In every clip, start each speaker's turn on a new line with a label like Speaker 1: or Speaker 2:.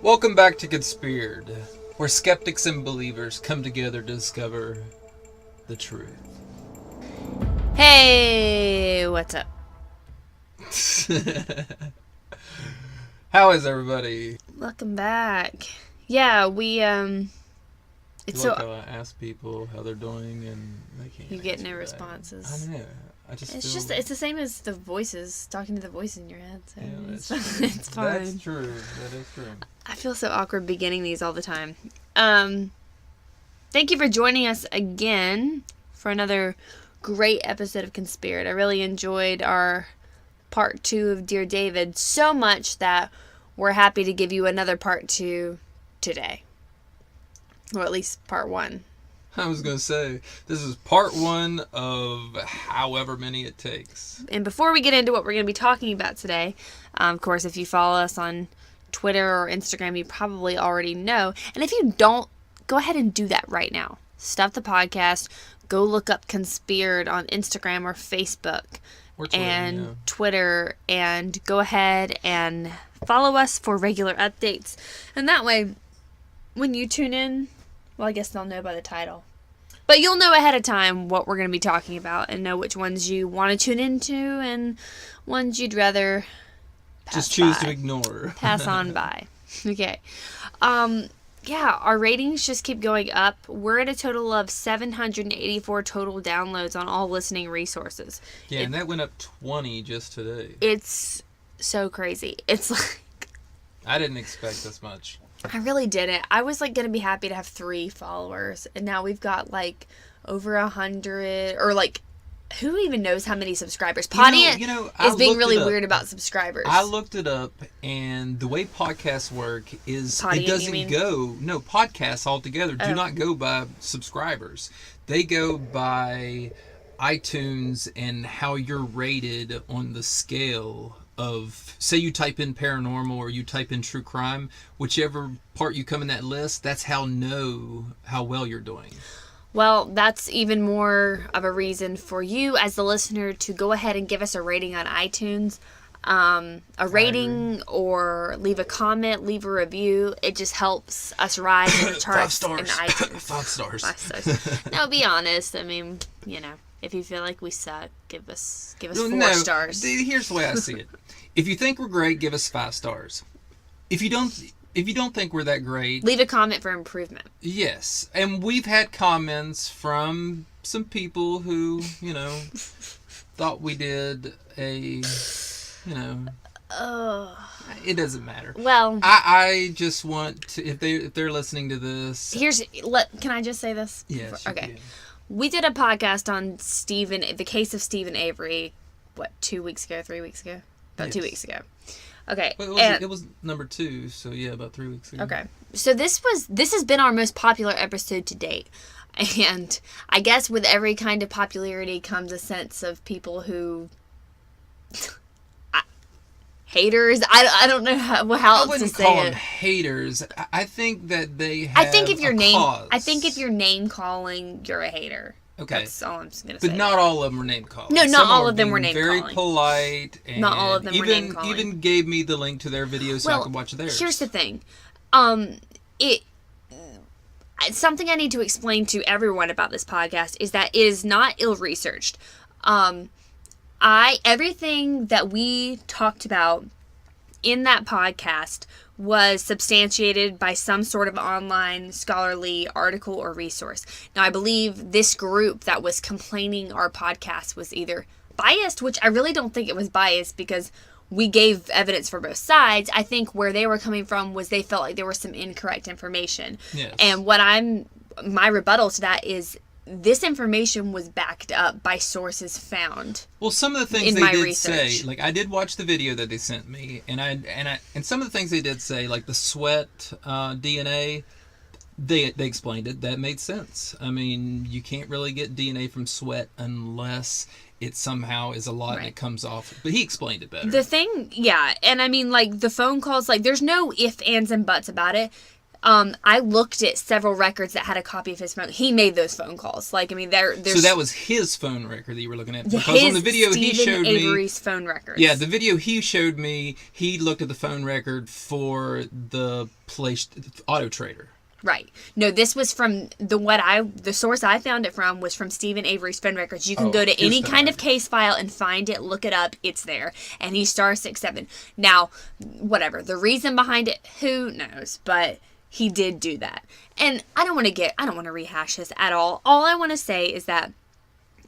Speaker 1: Welcome back to Conspired, where skeptics and believers come together to discover the truth.
Speaker 2: Hey, what's up?
Speaker 1: How is everybody?
Speaker 2: Welcome back. Yeah, we
Speaker 1: It's so I ask people how they're doing and they can't.
Speaker 2: You get no responses.
Speaker 1: I know. It's
Speaker 2: the same as the voices, talking to the voice in your head. So
Speaker 1: yeah,
Speaker 2: it's fine.
Speaker 1: That's true. That is true.
Speaker 2: I feel so awkward beginning these all the time. Thank you for joining us again for another great episode of Conspired. I really enjoyed our part 2 of Dear David so much that we're happy to give you another part 2 today. Or at least part 1.
Speaker 1: I was going to say, this is part 1 of however many it takes.
Speaker 2: And before we get into what we're going to be talking about today, of course, if you follow us on Twitter or Instagram, you probably already know. And if you don't, go ahead and do that right now. Stop the podcast. Go look up Conspired on Instagram or Facebook Twitter, and go ahead and follow us for regular updates. And that way, when you tune in, well, I guess they'll know by the title. But you'll know ahead of time what we're going to be talking about and know which ones you want to tune into and ones you'd rather
Speaker 1: just choose to ignore.
Speaker 2: Pass on by. Okay. Yeah, our ratings just keep going up. We're at a total of 784 total downloads on all listening resources.
Speaker 1: Yeah, and that went up 20 just today.
Speaker 2: It's so crazy. It's like...
Speaker 1: I didn't expect this much.
Speaker 2: I really didn't. I was, going to be happy to have 3 followers. And now we've got, over 100. Or, who even knows how many subscribers? Podiant is being really weird about subscribers.
Speaker 1: I looked it up, and the way podcasts work is
Speaker 2: Podiant,
Speaker 1: it doesn't go... No, podcasts altogether do not go by subscribers. They go by iTunes and how you're rated on the scale of, say you type in paranormal or you type in true crime, whichever part you come in that list, that's how well you're doing.
Speaker 2: Well, that's even more of a reason for you as the listener to go ahead and give us a rating on iTunes. A rating or leave a comment, leave a review. It just helps us rise in the charts in iTunes.
Speaker 1: 5 stars.
Speaker 2: 5 stars. Now, be honest. I mean, if you feel like we suck, give us 4 stars.
Speaker 1: Here's the way I see it. If you think we're great, give us 5 stars. If you don't think we're that great,
Speaker 2: leave a comment for improvement.
Speaker 1: Yes. And we've had comments from some people who, thought we did it doesn't matter.
Speaker 2: Well,
Speaker 1: I just want to, if they're listening to this.
Speaker 2: Can I just say this?
Speaker 1: Yes.
Speaker 2: Okay. We did a podcast on the case of Stephen Avery, 2 weeks ago, 3 weeks ago? About 2 weeks ago. Okay.
Speaker 1: Well, it was number 2, so yeah, about 3 weeks ago.
Speaker 2: Okay. So this has been our most popular episode to date. And I guess with every kind of popularity comes a sense of people who... haters. I don't know how else to say it. I wouldn't call them
Speaker 1: haters. I think that they have
Speaker 2: cause. I think if you're name calling, you're a hater.
Speaker 1: Okay.
Speaker 2: That's all I'm going to say.
Speaker 1: But not all of them were name calling.
Speaker 2: No, not all of them were name
Speaker 1: calling. Very polite. And
Speaker 2: not all of them were name calling.
Speaker 1: Even gave me the link to their video so I could watch theirs.
Speaker 2: Here's the thing. Something I need to explain to everyone about this podcast is that it is not ill-researched. Everything that we talked about in that podcast was substantiated by some sort of online scholarly article or resource. Now, I believe this group that was complaining our podcast was either biased, which I really don't think it was biased because we gave evidence for both sides. I think where they were coming from was they felt like there was some incorrect information.
Speaker 1: Yes.
Speaker 2: And my rebuttal to that is this information was backed up by sources found.
Speaker 1: Well, some of the things they did say, I did watch the video that they sent me, and some of the things they did say, like the sweat DNA, they explained it. That made sense. I mean, you can't really get DNA from sweat unless it somehow is a lot and it comes off. But he explained it better.
Speaker 2: The thing, yeah, and I mean, the phone calls, there's no ifs, ands, and buts about it. I looked at several records that had a copy of his phone. He made those phone calls. Like, I mean, there's...
Speaker 1: So that was his phone record that you were looking at?
Speaker 2: Yeah,
Speaker 1: because on the video
Speaker 2: Stephen
Speaker 1: he showed me...
Speaker 2: Avery's phone records.
Speaker 1: Yeah, the video he showed me, he looked at the phone record for the Auto Trader.
Speaker 2: Right. No, this was from the source I found it from was from Stephen Avery's phone records. You can go to any kind of case file and find it, look it up, it's there. And he's star 67. Now, whatever. The reason behind it, who knows? But he did do that. And I don't want to rehash this at all. All I want to say is that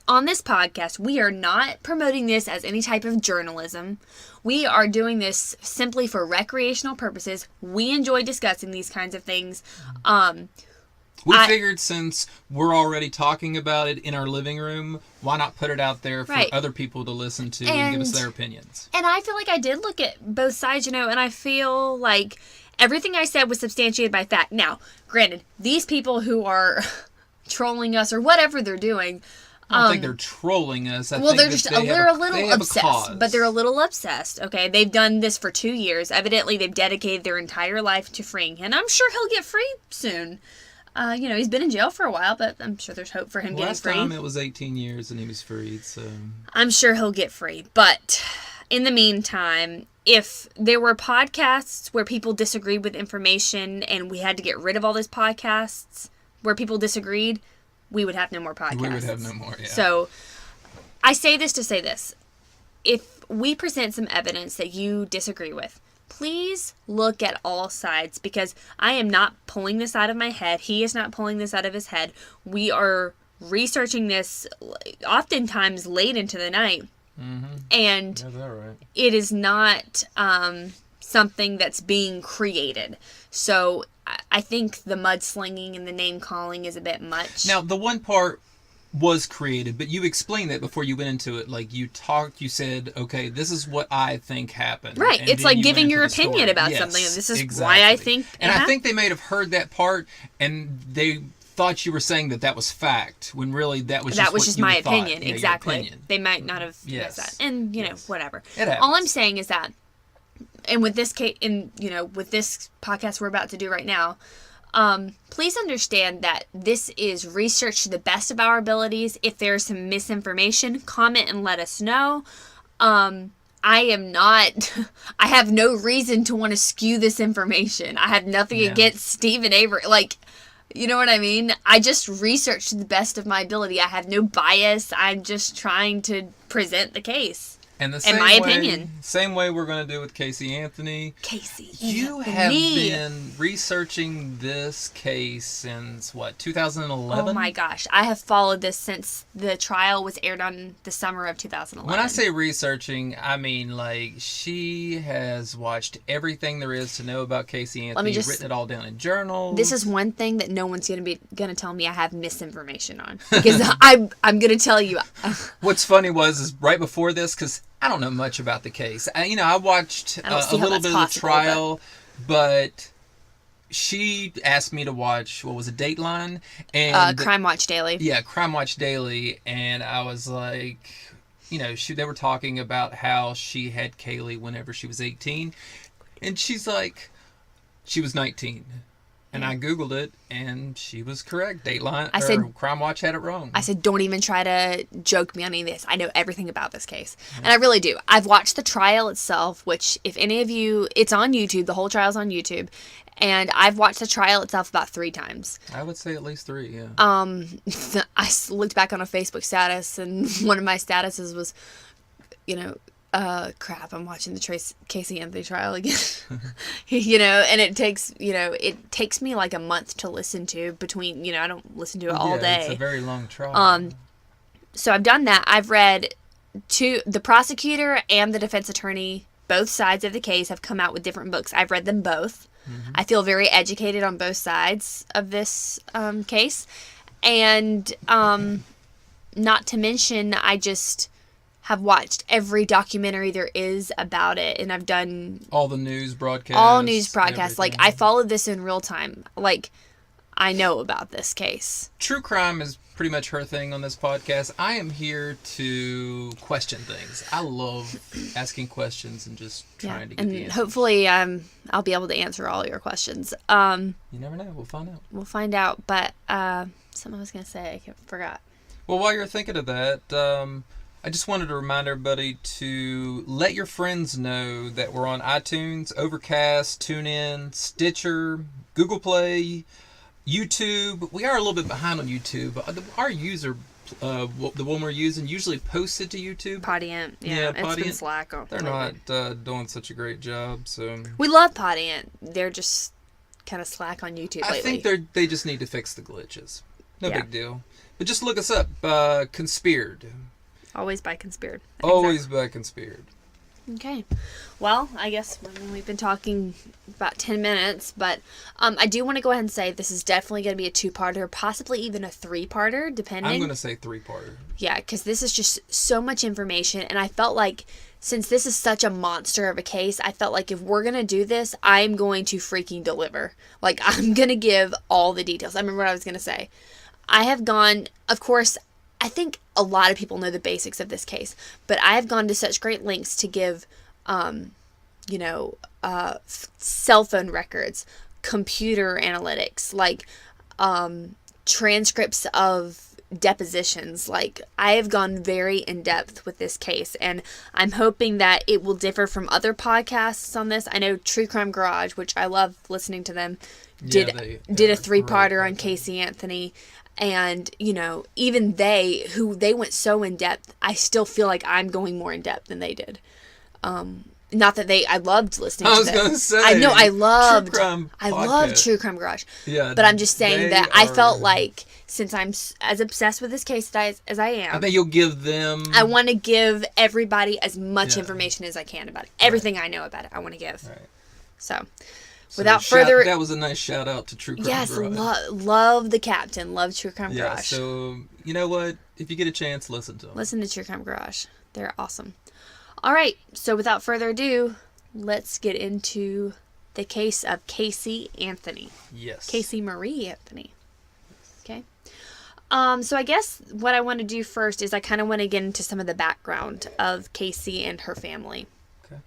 Speaker 2: on this podcast, we are not promoting this as any type of journalism. We are doing this simply for recreational purposes. We enjoy discussing these kinds of things.
Speaker 1: We figured since we're already talking about it in our living room, why not put it out there for other people to listen to and give us their opinions?
Speaker 2: And I feel like I did look at both sides, and I feel like everything I said was substantiated by fact. Now, granted, these people who are trolling us or whatever they're doing...
Speaker 1: I don't think they're trolling us.
Speaker 2: They're a little obsessed. But they're a little obsessed, okay? They've done this for 2 years. Evidently, they've dedicated their entire life to freeing him. And I'm sure he'll get free soon. He's been in jail for a while, but I'm sure there's hope for him getting free.
Speaker 1: Last time it was 18 years and he was freed, so...
Speaker 2: I'm sure he'll get free. But in the meantime, if there were podcasts where people disagreed with information and we had to get rid of all those podcasts where people disagreed... we would have no more podcasts.
Speaker 1: We would have no more, yeah.
Speaker 2: So, I say this to say this. If we present some evidence that you disagree with, please look at all sides, because I am not pulling this out of my head. He is not pulling this out of his head. We are researching this oftentimes late into the night. Mm-hmm. And it is not something that's being created. So... I think the mudslinging and the name calling is a bit much.
Speaker 1: Now, the one part was created, but you explained that before you went into it. Like, you said, okay, this is what I think happened.
Speaker 2: Right. It's like giving your opinion about something. And this is why I think
Speaker 1: And I think they may have heard that part, and they thought you were saying that was fact, when really that was just
Speaker 2: my opinion. Yeah, exactly. Opinion. They might not have missed that. And, whatever. All I'm saying is that, and with this case, with this podcast we're about to do right now, please understand that this is research to the best of our abilities. If there's some misinformation, comment and let us know. I have no reason to want to skew this information. I have nothing against Stephen Avery. Like, you know what I mean? I just research to the best of my ability. I have no bias. I'm just trying to present the case.
Speaker 1: And the same way we're going to do with Caylee Anthony. You have been researching this case since, 2011?
Speaker 2: Oh my gosh. I have followed this since the trial was aired on the summer of 2011.
Speaker 1: When I say researching, I mean, she has watched everything there is to know about Caylee Anthony, written it all down in journals.
Speaker 2: This is one thing that no one's going to tell me I have misinformation on. Because I'm going to tell you.
Speaker 1: What's funny is right before this, because I don't know much about the case. I watched a little bit of the trial, but she asked me to watch, Dateline? And
Speaker 2: Crime Watch Daily.
Speaker 1: Yeah, Crime Watch Daily. And I was like, they were talking about how she had Caylee whenever she was 18. And she's like, she was 19. And I Googled it, and she was correct. Crime Watch had it wrong.
Speaker 2: I said, don't even try to joke me on any of this. I know everything about this case. Mm-hmm. And I really do. I've watched the trial itself, which, if any of you... it's on YouTube. The whole trial's on YouTube. And I've watched the trial itself about 3 times.
Speaker 1: I would say at least 3, yeah.
Speaker 2: I looked back on a Facebook status, and one of my statuses was, crap, I'm watching the Caylee Anthony trial again. And it takes me like a month to listen to between, I don't listen to it all day.
Speaker 1: It's a very long trial.
Speaker 2: So I've done that. I've read the prosecutor and the defense attorney, both sides of the case, have come out with different books. I've read them both. Mm-hmm. I feel very educated on both sides of this case. And not to mention, I just have watched every documentary there is about it, and I've done
Speaker 1: all the news broadcasts.
Speaker 2: Everything. Like, I followed this in real time. Like, I know about this case.
Speaker 1: True crime is pretty much her thing on this podcast. I am here to question things. I love asking questions and just trying to get the answers.
Speaker 2: Hopefully I'll be able to answer all your questions.
Speaker 1: You never know. We'll find out.
Speaker 2: We'll find out. But something I was going to say, I forgot.
Speaker 1: Well, while you're thinking of that, I just wanted to remind everybody to let your friends know that we're on iTunes, Overcast, TuneIn, Stitcher, Google Play, YouTube. We are a little bit behind on YouTube. Our user, the one we're using, usually posts it to YouTube.
Speaker 2: Podiant. Yeah, it's been slack on.
Speaker 1: They're not doing such a great job. So
Speaker 2: we love Podiant. They're just kind of slack on YouTube lately.
Speaker 1: I think they just need to fix the glitches. No big deal. But just look us up. Conspired.
Speaker 2: Always by Conspired.
Speaker 1: Always by Conspired.
Speaker 2: Okay. Well, I guess we've been talking about 10 minutes, but I do want to go ahead and say this is definitely going to be a 2-parter, possibly even a 3-parter, depending.
Speaker 1: I'm going to say 3-parter.
Speaker 2: Yeah, because this is just so much information, and I felt like since this is such a monster of a case, I felt like if we're going to do this, I'm going to freaking deliver. Like, I'm going to give all the details. I remember what I was going to say. I have gone, of course, I think a lot of people know the basics of this case, but I have gone to such great lengths to give, cell phone records, computer analytics, like transcripts of depositions. Like, I have gone very in depth with this case, and I'm hoping that it will differ from other podcasts on this. I know True Crime Garage, which I love listening to them, did a 3-parter on Caylee Anthony. And, even they went so in depth, I still feel like I'm going more in depth than they did. Not that I loved listening to them. I was going to say. I know, I loved True Crime Garage. Yeah. But I'm just saying that I felt like, since I'm as obsessed with this case as I am.
Speaker 1: I bet you'll give them.
Speaker 2: I want to give everybody as much information as I can about it. Everything I know about it, I want to give. Right. So, without further...
Speaker 1: That was a nice shout out to True Crime Garage.
Speaker 2: Yes, love the captain. Love True Crime Garage.
Speaker 1: Yeah, so, you know what? If you get a chance, listen to them.
Speaker 2: Listen to True Crime Garage. They're awesome. All right, so without further ado, let's get into the case of Caylee Anthony.
Speaker 1: Yes.
Speaker 2: Caylee Marie Anthony. Okay. So I guess what I want to do first is I kind of want to get into some of the background of Caylee and her family.
Speaker 1: Okay.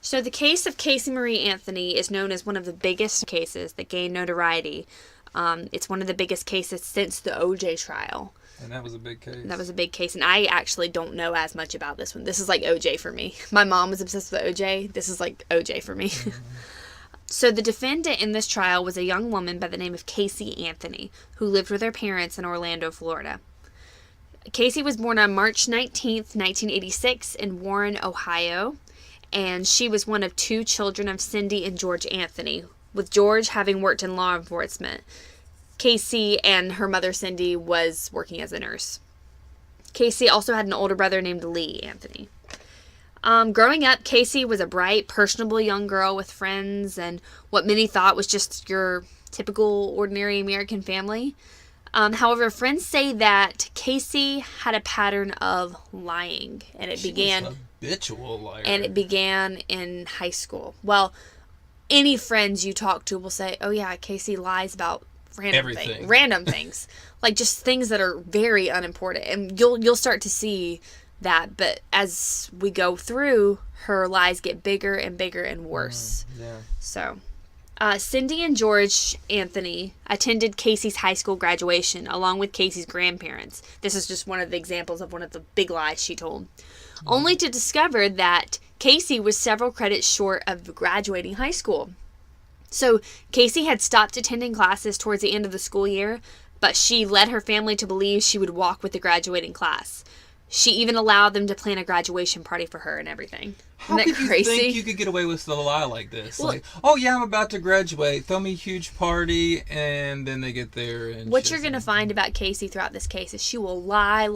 Speaker 2: So the case of Caylee Marie Anthony is known as one of the biggest cases that gained notoriety. It's one of the biggest cases since the O.J. trial.
Speaker 1: And that was a big case.
Speaker 2: That was a big case. And I actually don't know as much about this one. This is like O.J. for me. My mom was obsessed with O.J. This is like O.J. for me. Mm-hmm. So the defendant in this trial was a young woman by the name of Caylee Anthony, who lived with her parents in Orlando, Florida. Caylee was born on March 19th, 1986 in Warren, Ohio. And she was one of 2 children of Cindy and George Anthony, with George having worked in law enforcement. Caylee and her mother Cindy was working as a nurse. Caylee also had an older brother named Lee Anthony. Growing up, Caylee was a bright, personable young girl with friends and what many thought was just your typical, ordinary American family. However, friends say that Caylee had a pattern of lying, and it began...
Speaker 1: was a habitual liar.
Speaker 2: And it began in high school. Well, any friends you talk to will say, "Oh yeah, Caylee lies about random things, like just things that are very unimportant," and you'll start to see that. But as we go through, her lies get bigger and bigger and worse.
Speaker 1: Yeah.
Speaker 2: So, Cindy and George Anthony attended Caylee's high school graduation along with Caylee's grandparents. This is just one of the examples of one of the big lies she told. Only to discover that Caylee was several credits short of graduating high school. So Caylee had stopped attending classes towards the end of the school year, but she led her family to believe she would walk with the graduating class. She even allowed them to plan a graduation party for her and everything.
Speaker 1: How
Speaker 2: Isn't that crazy?
Speaker 1: You think you could get away with a lie like this? Well, like, oh yeah, I'm about to graduate. Throw me a huge party, and then they get there. And
Speaker 2: what you're going to find about Caylee throughout this case is she will lie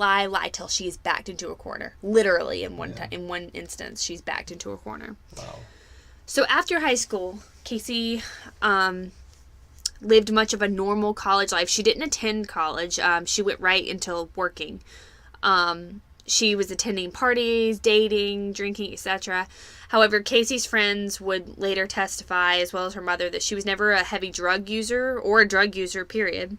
Speaker 2: till she is backed into a corner. Literally, in one instance, she's backed into a corner.
Speaker 1: Wow.
Speaker 2: So after high school, Caylee lived much of a normal college life. She didn't attend college. She went right into working. She was attending parties, dating, drinking, etc. However, Caylee's friends would later testify, as well as her mother, that she was never a heavy drug user or a drug user, period.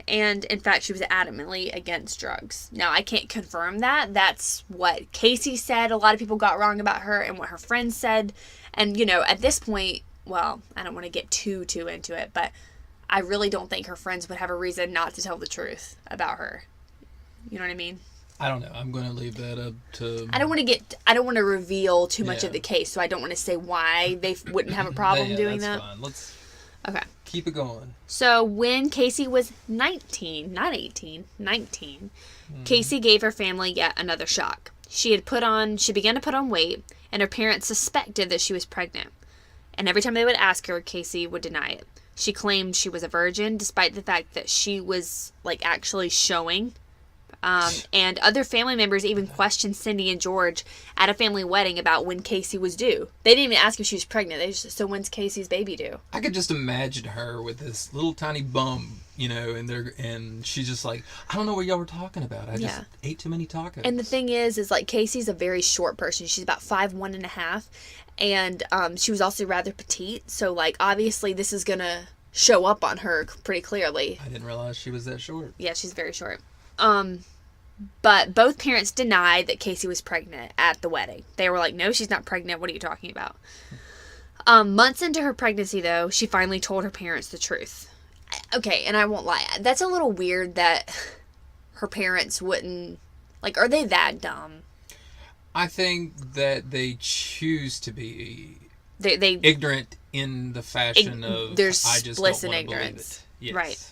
Speaker 2: And in fact, she was adamantly against drugs. Now, I can't confirm that. That's what Casey said a lot of people got wrong about her and what her friends said. And, you know, at this point, well, I don't want to get too into it, but I really don't think her friends would have a reason not to tell the truth about her. You know what I mean?
Speaker 1: I don't know. I'm going to leave that up to...
Speaker 2: I don't want to reveal too much of the case, so I don't want to say why they wouldn't have a problem doing
Speaker 1: that's
Speaker 2: that.
Speaker 1: Fine. Let's keep it going.
Speaker 2: So when Casey was 19, not 18, 19, Casey gave her family yet another shock. She began to put on weight, and her parents suspected that she was pregnant. And every time they would ask her, Casey would deny it. She claimed she was a virgin, despite the fact that she was, like, actually showing. And other family members even questioned Cindy and George at a family wedding about when Casey was due. They didn't even ask if she was pregnant. They just, so when's Casey's baby due?
Speaker 1: I could just imagine her with this little tiny bum, you know, and she's just like, I don't know what y'all were talking about. I just ate too many tacos.
Speaker 2: And the thing is like, Casey's a very short person. She's about 5'1.5", and she was also rather petite. So, like, obviously this is gonna show up on her pretty clearly.
Speaker 1: I didn't realize she was that short.
Speaker 2: Yeah, she's very short. But both parents denied that Casey was pregnant at the wedding. They were like, no, she's not pregnant. What are you talking about? Months into her pregnancy, though, she finally told her parents the truth. Okay, and I won't lie. That's a little weird that her parents wouldn't... Like, are they that dumb?
Speaker 1: I think that they choose to be
Speaker 2: they
Speaker 1: ignorant in the fashion of,
Speaker 2: there's
Speaker 1: I just
Speaker 2: bliss
Speaker 1: don't
Speaker 2: in
Speaker 1: want to believe
Speaker 2: ignorance.
Speaker 1: it. Yes.
Speaker 2: Right.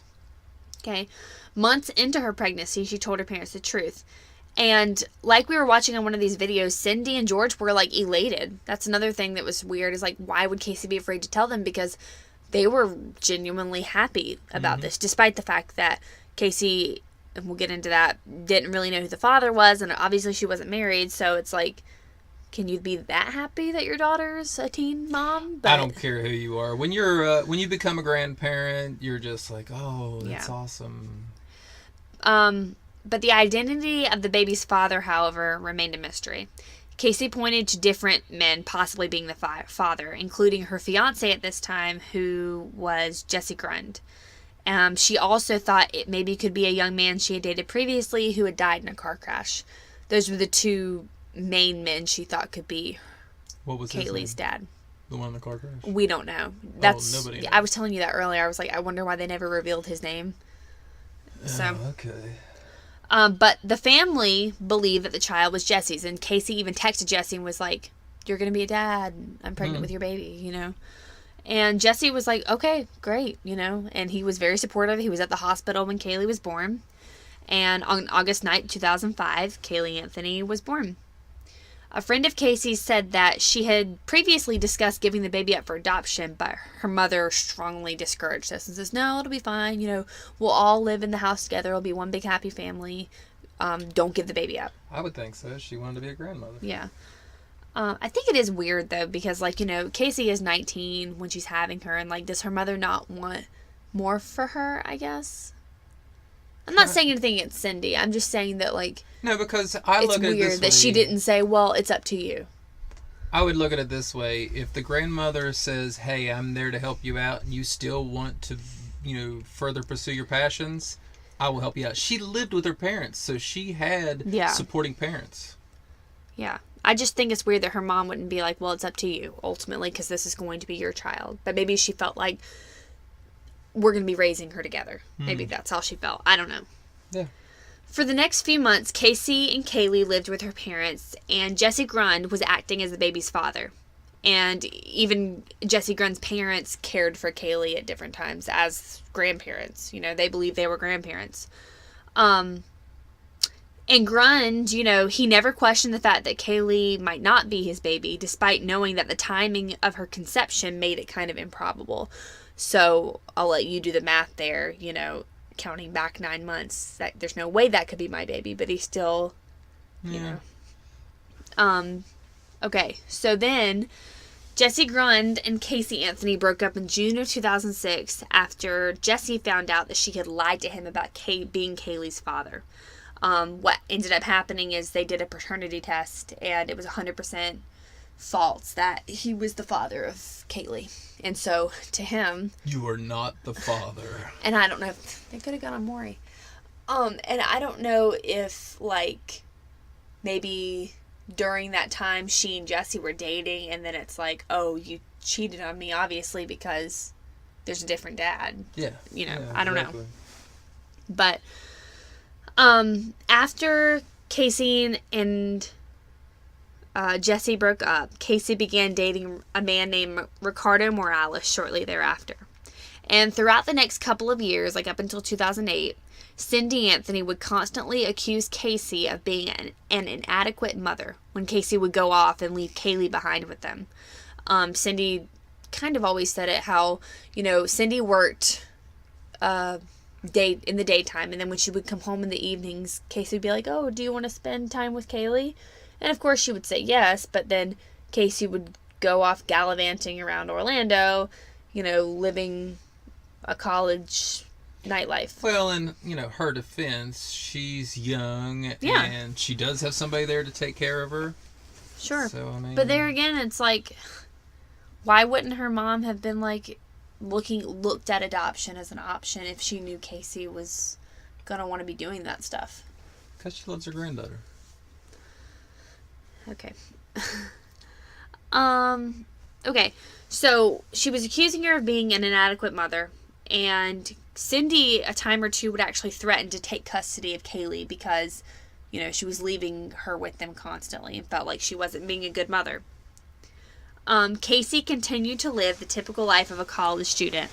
Speaker 2: Okay. Months into her pregnancy, she told her parents the truth. And like we were watching on one of these videos, Cindy and George were, like, elated. That's another thing that was weird, is, like, why would Casey be afraid to tell them? Because they were genuinely happy about this, despite the fact that Casey, and we'll get into that, didn't really know who the father was, and obviously she wasn't married, so it's like, can you be that happy that your daughter's a teen mom? But
Speaker 1: I don't care who you are. When you're when you become a grandparent, you're just like, oh, that's awesome.
Speaker 2: But the identity of the baby's father, however, remained a mystery. Casey pointed to different men possibly being the father, including her fiancé at this time, who was Jesse Grund. She also thought it maybe could be a young man she had dated previously who had died in a car crash. Those were the two main men she thought could be Caylee's dad.
Speaker 1: The one in the car crash?
Speaker 2: We don't know.
Speaker 1: Nobody knows.
Speaker 2: I was telling you that earlier. I was like, I wonder why they never revealed his name. So,
Speaker 1: okay.
Speaker 2: But the family believed that the child was Jesse's, and Casey even texted Jesse and was like, you're going to be a dad. I'm pregnant with your baby, you know. And Jesse was like, okay, great, you know. And he was very supportive. He was at the hospital when Caylee was born. And on August 9th, 2005, Caylee Anthony was born. A friend of Casey's said that she had previously discussed giving the baby up for adoption, but her mother strongly discouraged this and says, no, it'll be fine. You know, we'll all live in the house together. It'll be one big happy family. Don't give the baby up.
Speaker 1: I would think so. She wanted to be a grandmother.
Speaker 2: Yeah. I think it is weird, though, because, like, you know, Casey is 19 when she's having her, and, like, does her mother not want more for her, I guess? I'm not saying anything against Cindy. I'm just saying that, like...
Speaker 1: No, because I look at it this way.
Speaker 2: It's weird that she didn't say, well, it's up to you.
Speaker 1: I would look at it this way. If the grandmother says, hey, I'm there to help you out, and you still want to, you know, further pursue your passions, I will help you out. She lived with her parents, so she had supporting parents.
Speaker 2: Yeah. I just think it's weird that her mom wouldn't be like, well, it's up to you, ultimately, because this is going to be your child. But maybe she felt like we're going to be raising her together. Maybe that's how she felt. I don't know.
Speaker 1: Yeah.
Speaker 2: For the next few months, Casey and Caylee lived with her parents, and Jesse Grund was acting as the baby's father. And even Jesse Grund's parents cared for Caylee at different times as grandparents. You know, they believed they were grandparents. And Grund, you know, he never questioned the fact that Caylee might not be his baby, despite knowing that the timing of her conception made it kind of improbable. So I'll let you do the math there, you know, counting back 9 months. That there's no way that could be my baby, but he still, you know. Okay, so then Jesse Grund and Caylee Anthony broke up in June of 2006 after Jesse found out that she had lied to him about being Caylee's father. What ended up happening is they did a paternity test, and it was 100% faults, that he was the father of Caylee. And so, to him...
Speaker 1: You are not the father.
Speaker 2: And I don't know if... They could have gone on Maury. And I don't know if, like, maybe during that time she and Jesse were dating, and then it's like, oh, you cheated on me, obviously, because there's a different dad.
Speaker 1: Yeah.
Speaker 2: You know,
Speaker 1: yeah,
Speaker 2: I don't
Speaker 1: exactly.
Speaker 2: know. But, after Casey and Jesse broke up, Casey began dating a man named Ricardo Morales shortly thereafter. And throughout the next couple of years, like up until 2008, Cindy Anthony would constantly accuse Casey of being an inadequate mother when Casey would go off and leave Caylee behind with them. Cindy kind of always said it how, you know, Cindy worked in the daytime, and then when she would come home in the evenings, Casey would be like, oh, do you want to spend time with Caylee? And of course she would say yes, but then Casey would go off gallivanting around Orlando, you know, living a college nightlife.
Speaker 1: Well, in, you know, her defense, she's young,
Speaker 2: Yeah.
Speaker 1: and she does have somebody there to take care of her.
Speaker 2: Sure.
Speaker 1: So, I mean...
Speaker 2: But there again, it's like, why wouldn't her mom have been like looked at adoption as an option if she knew Casey was gonna want to be doing that stuff?
Speaker 1: Because she loves her granddaughter.
Speaker 2: Okay. Okay. So she was accusing her of being an inadequate mother, and Cindy, a time or two, would actually threaten to take custody of Caylee because, you know, she was leaving her with them constantly and felt like she wasn't being a good mother. Casey continued to live the typical life of a college student,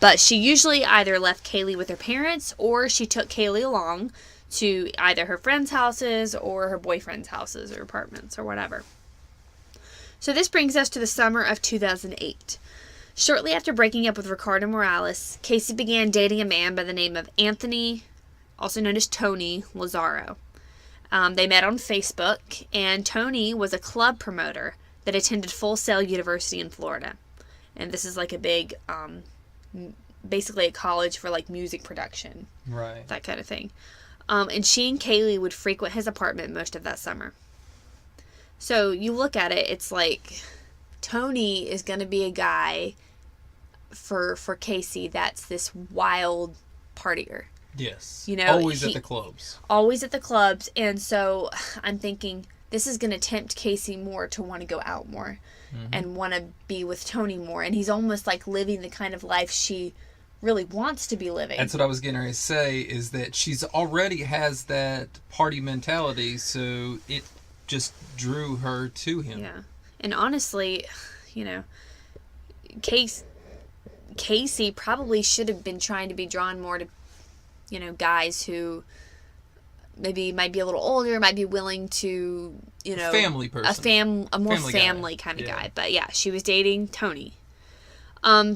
Speaker 2: but she usually either left Caylee with her parents or she took Caylee along to either her friends' houses or her boyfriend's houses or apartments or whatever. So this brings us to the summer of 2008. Shortly after breaking up with Ricardo Morales, Casey began dating a man by the name of Anthony, also known as Tony Lazaro. They met on Facebook, and Tony was a club promoter that attended Full Sail University in Florida. And this is like a big, basically a college for like music production.
Speaker 1: Right.
Speaker 2: That kind of thing. And she and Caylee would frequent his apartment most of that summer. So you look at it, it's like Tony is going to be a guy for Casey that's this wild partier.
Speaker 1: Yes.
Speaker 2: You know,
Speaker 1: always at the clubs.
Speaker 2: Always at the clubs. And so I'm thinking this is going to tempt Casey more to want to go out more and want to be with Tony more. And he's almost like living the kind of life she really wants to be living.
Speaker 1: That's what I was getting ready to say, is that she's already has that party mentality, so it just drew her to him.
Speaker 2: Yeah. And honestly, you know, Casey probably should have been trying to be drawn more to, you know, guys who maybe might be a little older, might be willing to, you know,
Speaker 1: family person.
Speaker 2: A more family kind of guy. But yeah, she was dating Tony.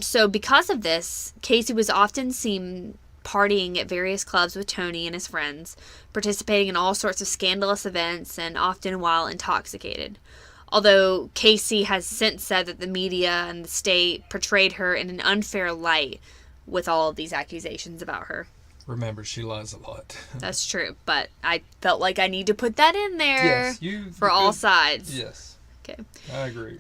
Speaker 2: So because of this, Casey was often seen partying at various clubs with Tony and his friends, participating in all sorts of scandalous events, and often while intoxicated. Although Casey has since said that the media and the state portrayed her in an unfair light with all of these accusations about her.
Speaker 1: Remember, she lies a lot.
Speaker 2: That's true, but I felt like I need to put that in there for all sides.
Speaker 1: Yes.
Speaker 2: Okay.
Speaker 1: I agree.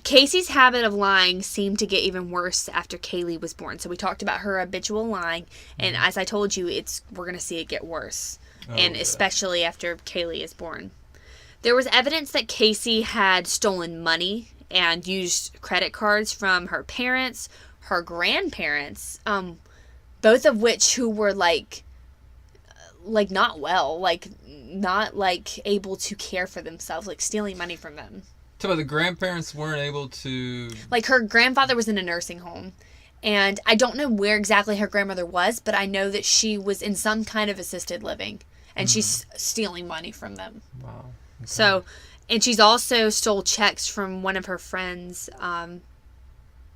Speaker 2: Casey's habit of lying seemed to get even worse after Caylee was born. So we talked about her habitual lying, and as I told you, we're going to see it get worse, especially after Caylee is born. There was evidence that Casey had stolen money and used credit cards from her parents, her grandparents, both of which who were like not well, not able to care for themselves, like stealing money from them.
Speaker 1: So the grandparents weren't able to...
Speaker 2: Like, her grandfather was in a nursing home, and I don't know where exactly her grandmother was, but I know that she was in some kind of assisted living, and she's stealing money from them.
Speaker 1: Wow. Okay.
Speaker 2: So, and she's also stole checks from one of her friends.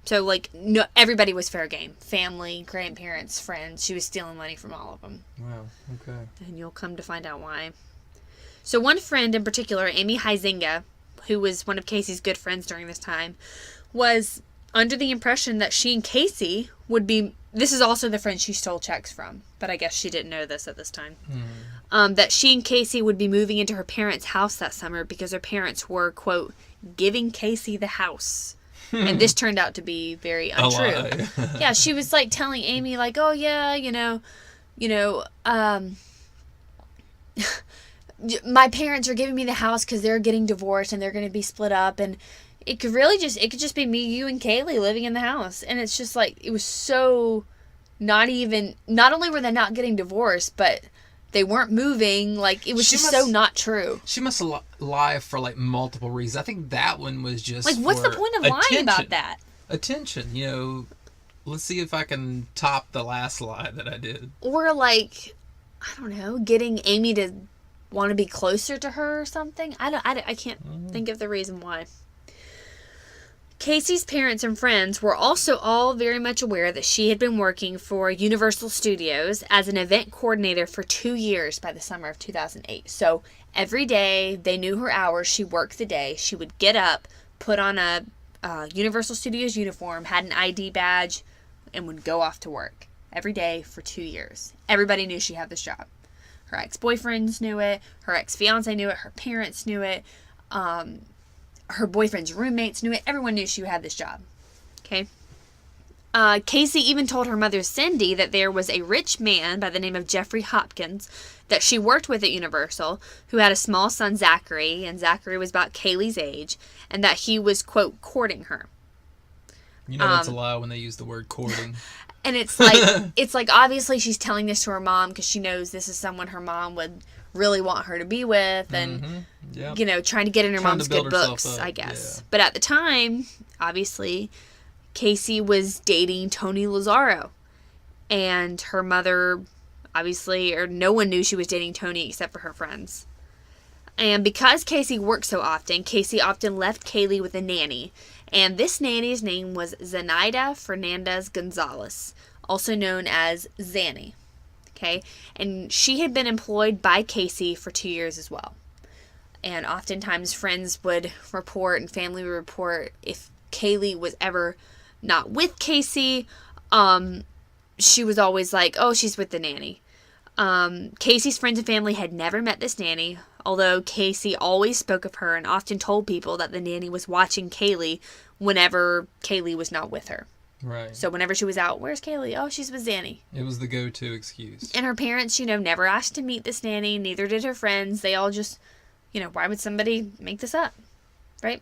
Speaker 2: So, like, no, everybody was fair game. Family, grandparents, friends. She was stealing money from all of them.
Speaker 1: Wow, okay.
Speaker 2: And you'll come to find out why. So, one friend in particular, Amy Huizinga, who was one of Casey's good friends during this time, was under the impression that she and Casey would be... This is also the friend she stole checks from, but I guess she didn't know this at this time. that she and Casey would be moving into her parents' house that summer because her parents were, quote, giving Casey the house. And this turned out to be very untrue. Yeah, she was like telling Amy, like, oh yeah, my parents are giving me the house because they're getting divorced and they're going to be split up, and it could just be me, you, and Caylee living in the house. And it's just like, it was so not only were they not getting divorced, but they weren't moving. Like, it was so not true.
Speaker 1: She must lie for like multiple reasons. I think that one was just
Speaker 2: like, what's the point of lying about that?
Speaker 1: Attention, let's see if I can top the last lie that I did.
Speaker 2: Or like, I don't know, getting Amy to want to be closer to her or something. I can't think of the reason why. Casey's parents and friends were also all very much aware that she had been working for Universal Studios as an event coordinator for 2 years by the summer of 2008. So every day they knew her hours. She worked the day. She would get up, put on a Universal Studios uniform, had an ID badge, and would go off to work every day for 2 years. Everybody knew she had this job. Her ex-boyfriends knew it. Her ex-fiance knew it. Her parents knew it. Her boyfriend's roommates knew it. Everyone knew she had this job. Okay. Casey even told her mother, Cindy, that there was a rich man by the name of Jeffrey Hopkins that she worked with at Universal who had a small son, Zachary, and Zachary was about Kaylee's age, and that he was, quote, courting her.
Speaker 1: That's a lie when they use the word courting.
Speaker 2: And it's like obviously she's telling this to her mom because she knows this is someone her mom would really want her to be with, and trying to get in her mom's good books, I guess. Yeah. But at the time, obviously, Casey was dating Tony Lazzaro, and her mother, obviously, or no one knew she was dating Tony except for her friends. And because Casey worked so often, Casey often left Caylee with a nanny. And this nanny's name was Zenaida Fernandez Gonzalez, also known as Zanny. Okay? And she had been employed by Casey for 2 years as well. And oftentimes friends would report and family would report if Caylee was ever not with Casey, she was always like, oh, she's with the nanny. Casey's friends and family had never met this nanny, although Casey always spoke of her and often told people that the nanny was watching Caylee whenever Caylee was not with her.
Speaker 1: Right.
Speaker 2: So whenever she was out, where's Caylee? Oh, she's with Zanny.
Speaker 1: It was the go-to excuse.
Speaker 2: And her parents, never asked to meet this nanny, neither did her friends. They all just, why would somebody make this up? Right?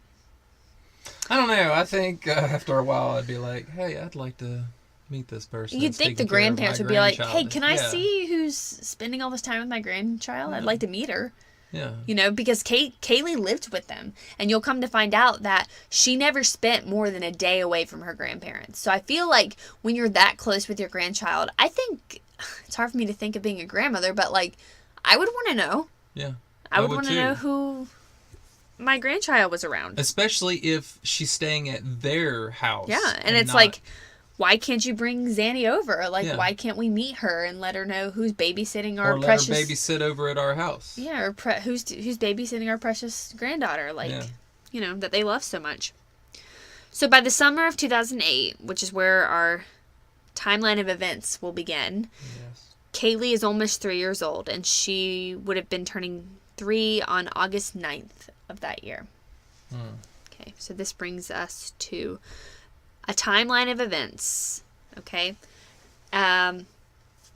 Speaker 1: I don't know. I think after a while I'd be like, hey, I'd like to meet this person.
Speaker 2: You'd think the grandparents would be like, hey, can I see who's spending all this time with my grandchild? Yeah. I'd like to meet her.
Speaker 1: Yeah.
Speaker 2: Because Caylee lived with them. And you'll come to find out that she never spent more than a day away from her grandparents. So I feel like when you're that close with your grandchild, I think it's hard for me to think of being a grandmother, but like, I would want to know.
Speaker 1: Yeah.
Speaker 2: I would want to know who my grandchild was around.
Speaker 1: Especially if she's staying at their house.
Speaker 2: Yeah. And it's like, why can't you bring Zanny over? Like, why can't we meet her and let her know who's babysitting our precious...
Speaker 1: Or let her babysit over at our house.
Speaker 2: Yeah, or who's babysitting our precious granddaughter, that they love so much. So by the summer of 2008, which is where our timeline of events will begin, Caylee is almost 3 years old, and she would have been turning 3 on August 9th of that year. Okay, so this brings us to a timeline of events, okay,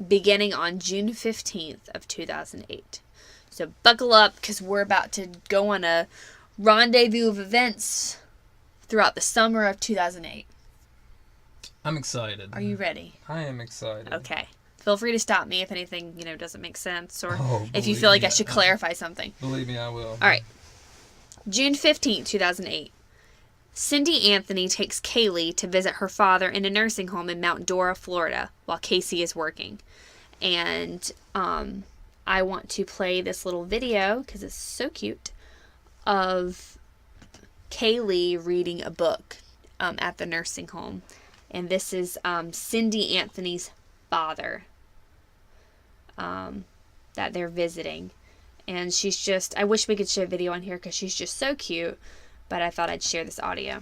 Speaker 2: beginning on June 15th of 2008. So buckle up, because we're about to go on a rendezvous of events throughout the summer of 2008.
Speaker 1: I'm excited.
Speaker 2: Are you ready?
Speaker 1: I am excited.
Speaker 2: Okay. Feel free to stop me if anything, doesn't make sense, or if you feel like I should clarify something.
Speaker 1: Believe me, I will.
Speaker 2: All right. June 15th, 2008. Caylee Anthony takes Caylee to visit her father in a nursing home in Mount Dora, Florida, while Casey is working. And I want to play this little video, because it's so cute, of Caylee reading a book at the nursing home. And this is Caylee Anthony's father that they're visiting. And she's just, I wish we could show a video on here because she's just so cute. But I thought I'd share this audio.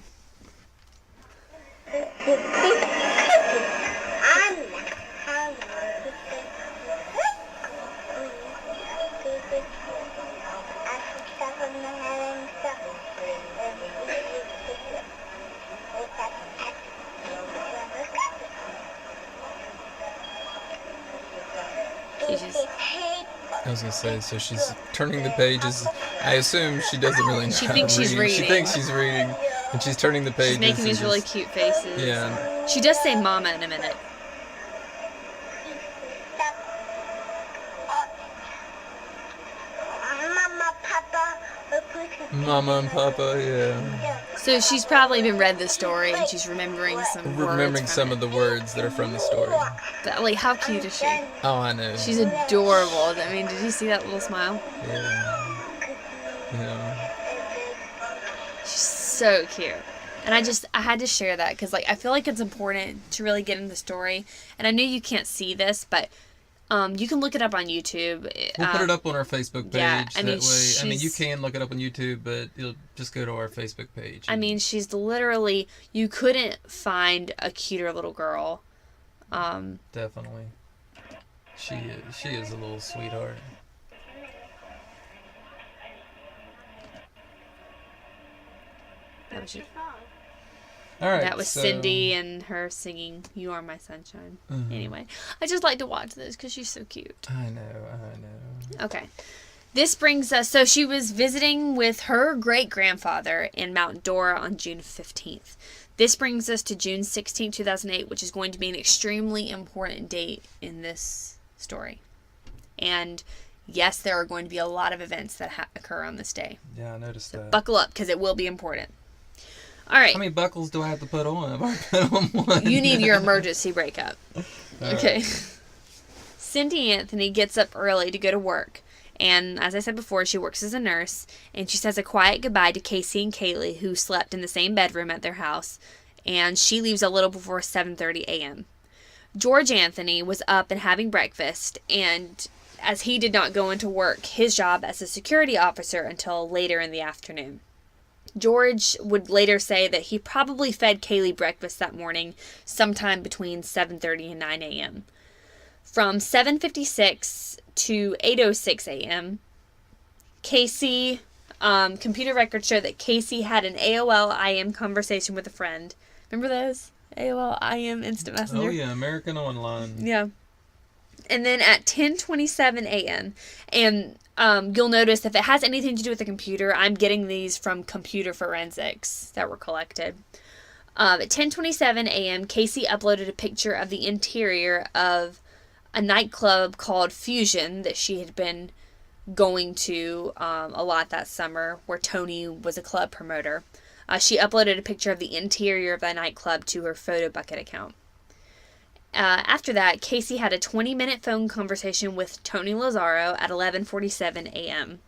Speaker 1: I was gonna say, so she's turning the pages. I assume she doesn't really know
Speaker 2: She
Speaker 1: how
Speaker 2: thinks
Speaker 1: to
Speaker 2: she's
Speaker 1: read.
Speaker 2: reading.
Speaker 1: She thinks she's reading, and she's turning the pages.
Speaker 2: She's making these really
Speaker 1: just,
Speaker 2: cute faces.
Speaker 1: Yeah.
Speaker 2: She does say mama in a minute.
Speaker 1: Mama and Papa, yeah.
Speaker 2: So she's probably even read the story and she's remembering some words.
Speaker 1: Remembering some of the words that are from the story.
Speaker 2: But, like, how cute is she?
Speaker 1: Oh, I know.
Speaker 2: She's adorable. I mean, did you see that little smile?
Speaker 1: Yeah. Yeah.
Speaker 2: She's so cute. And I had to share that because, like, I feel like it's important to really get into the story. And I know you can't see this, but you can look it up on YouTube.
Speaker 1: We'll put it up on our Facebook page.
Speaker 2: Yeah, I mean,
Speaker 1: that way. I mean, you can look it up on YouTube, but you'll just go to our Facebook page.
Speaker 2: I mean, she's literally, you couldn't find a cuter little girl.
Speaker 1: Definitely. She is a little sweetheart.
Speaker 2: That was just,
Speaker 1: All right.
Speaker 2: that was Cindy and her singing "You Are My Sunshine." Anyway, I just like to watch this because she's so cute.
Speaker 1: I know.
Speaker 2: Okay. This brings us, so she was visiting with her great-grandfather in Mount Dora on June 15th. This brings us to June 16, 2008, which is going to be an extremely important date in this story. And yes, there are going to be a lot of events that occur on this day.
Speaker 1: Yeah, I noticed that.
Speaker 2: Buckle up, because it will be important. All right.
Speaker 1: How many buckles do I have to put on? I've already put on one.
Speaker 2: You need your emergency breakup. Okay.
Speaker 1: Right.
Speaker 2: Cindy Anthony gets up early to go to work. And as I said before, she works as a nurse. And she says a quiet goodbye to Casey and Caylee, who slept in the same bedroom at their house. And she leaves a little before 7:30 a.m. George Anthony was up and having breakfast. And as he did not go into work, his job as a security officer until later in the afternoon. George would later say that he probably fed Caylee breakfast that morning sometime between 7:30 and 9 a.m. From 7:56 to 8:06 a.m., Casey, computer records show that Casey had an AOL IM conversation with a friend. Remember those? AOL IM Instant Messenger?
Speaker 1: Oh, yeah, American Online.
Speaker 2: Yeah. And then at 10:27 a.m., and you'll notice if it has anything to do with the computer, I'm getting these from computer forensics that were collected. At 10:27 a.m., Casey uploaded a picture of the interior of a nightclub called Fusion that she had been going to a lot that summer, where Tony was a club promoter. She uploaded a picture of the interior of that nightclub to her Photo Bucket account. After that, Casey had a 20-minute phone conversation with Tony Lazzaro at 11:47 a.m.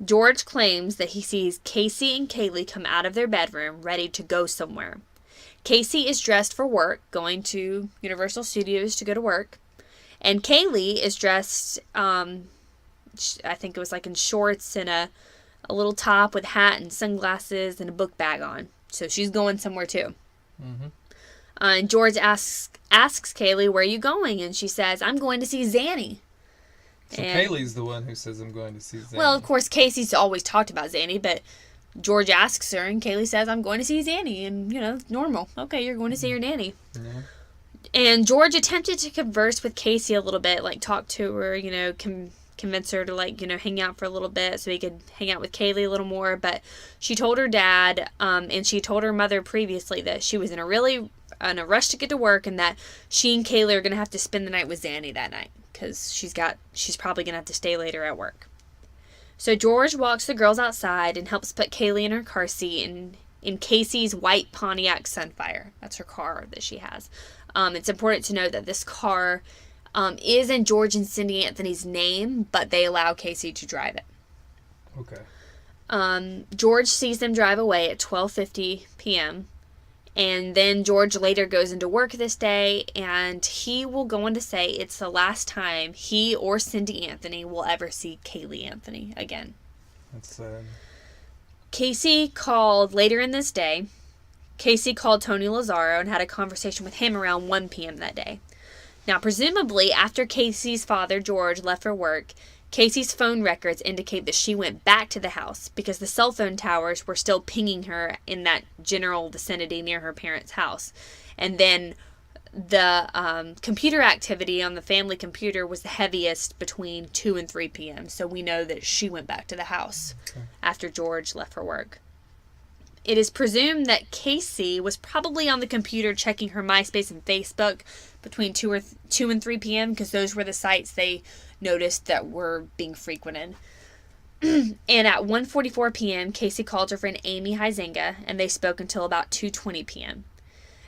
Speaker 2: George claims that he sees Casey and Caylee come out of their bedroom ready to go somewhere. Casey is dressed for work, going to Universal Studios to go to work. And Caylee is dressed, I think it was like in shorts and a little top with hat and sunglasses and a book bag on. So she's going somewhere too.
Speaker 1: Mm-hmm.
Speaker 2: And George asks Caylee, "Where are you going?" And she says, "I'm going to see Zanny."
Speaker 1: So
Speaker 2: And,
Speaker 1: Kaylee's the one who says I'm going to see Zanny.
Speaker 2: well, of course, Casey's always talked about Zanny, but George asks her, and Caylee says, "I'm going to see Zanny." And, normal. Okay, you're going to see your nanny.
Speaker 1: Yeah.
Speaker 2: And George attempted to converse with Casey a little bit, like talk to her, convince her to, hang out for a little bit so he could hang out with Caylee a little more. But she told her dad, and she told her mother previously that she was in a rush to get to work, and that she and Caylee are going to have to spend the night with Zanny that night because she's probably going to have to stay later at work. So George walks the girls outside and helps put Caylee in her car seat in Casey's white Pontiac Sunfire. That's her car that she has. It's important to note that this car is in George and Cindy Anthony's name, but they allow Casey to drive it.
Speaker 1: Okay.
Speaker 2: George sees them drive away at 12:50 p.m., and then George later goes into work this day, and he will go on to say it's the last time he or Cindy Anthony will ever see Caylee Anthony again.
Speaker 1: That's sad.
Speaker 2: Casey called later in this day. Casey called Tony Lazzaro and had a conversation with him around 1 p.m. that day. Now, presumably, after Casey's father, George, left for work, Casey's phone records indicate that she went back to the house because the cell phone towers were still pinging her in that general vicinity near her parents' house. And then The computer activity on the family computer was the heaviest between 2 and 3 p.m., so we know that she went back to the house after George left for work. It is presumed that Casey was probably on the computer checking her MySpace and Facebook between 2 and 3 p.m. because those were the sites they noticed that were being frequented. And at 1:44 p.m., Casey called her friend Amy Huizenga, and they spoke until about 2:20 p.m.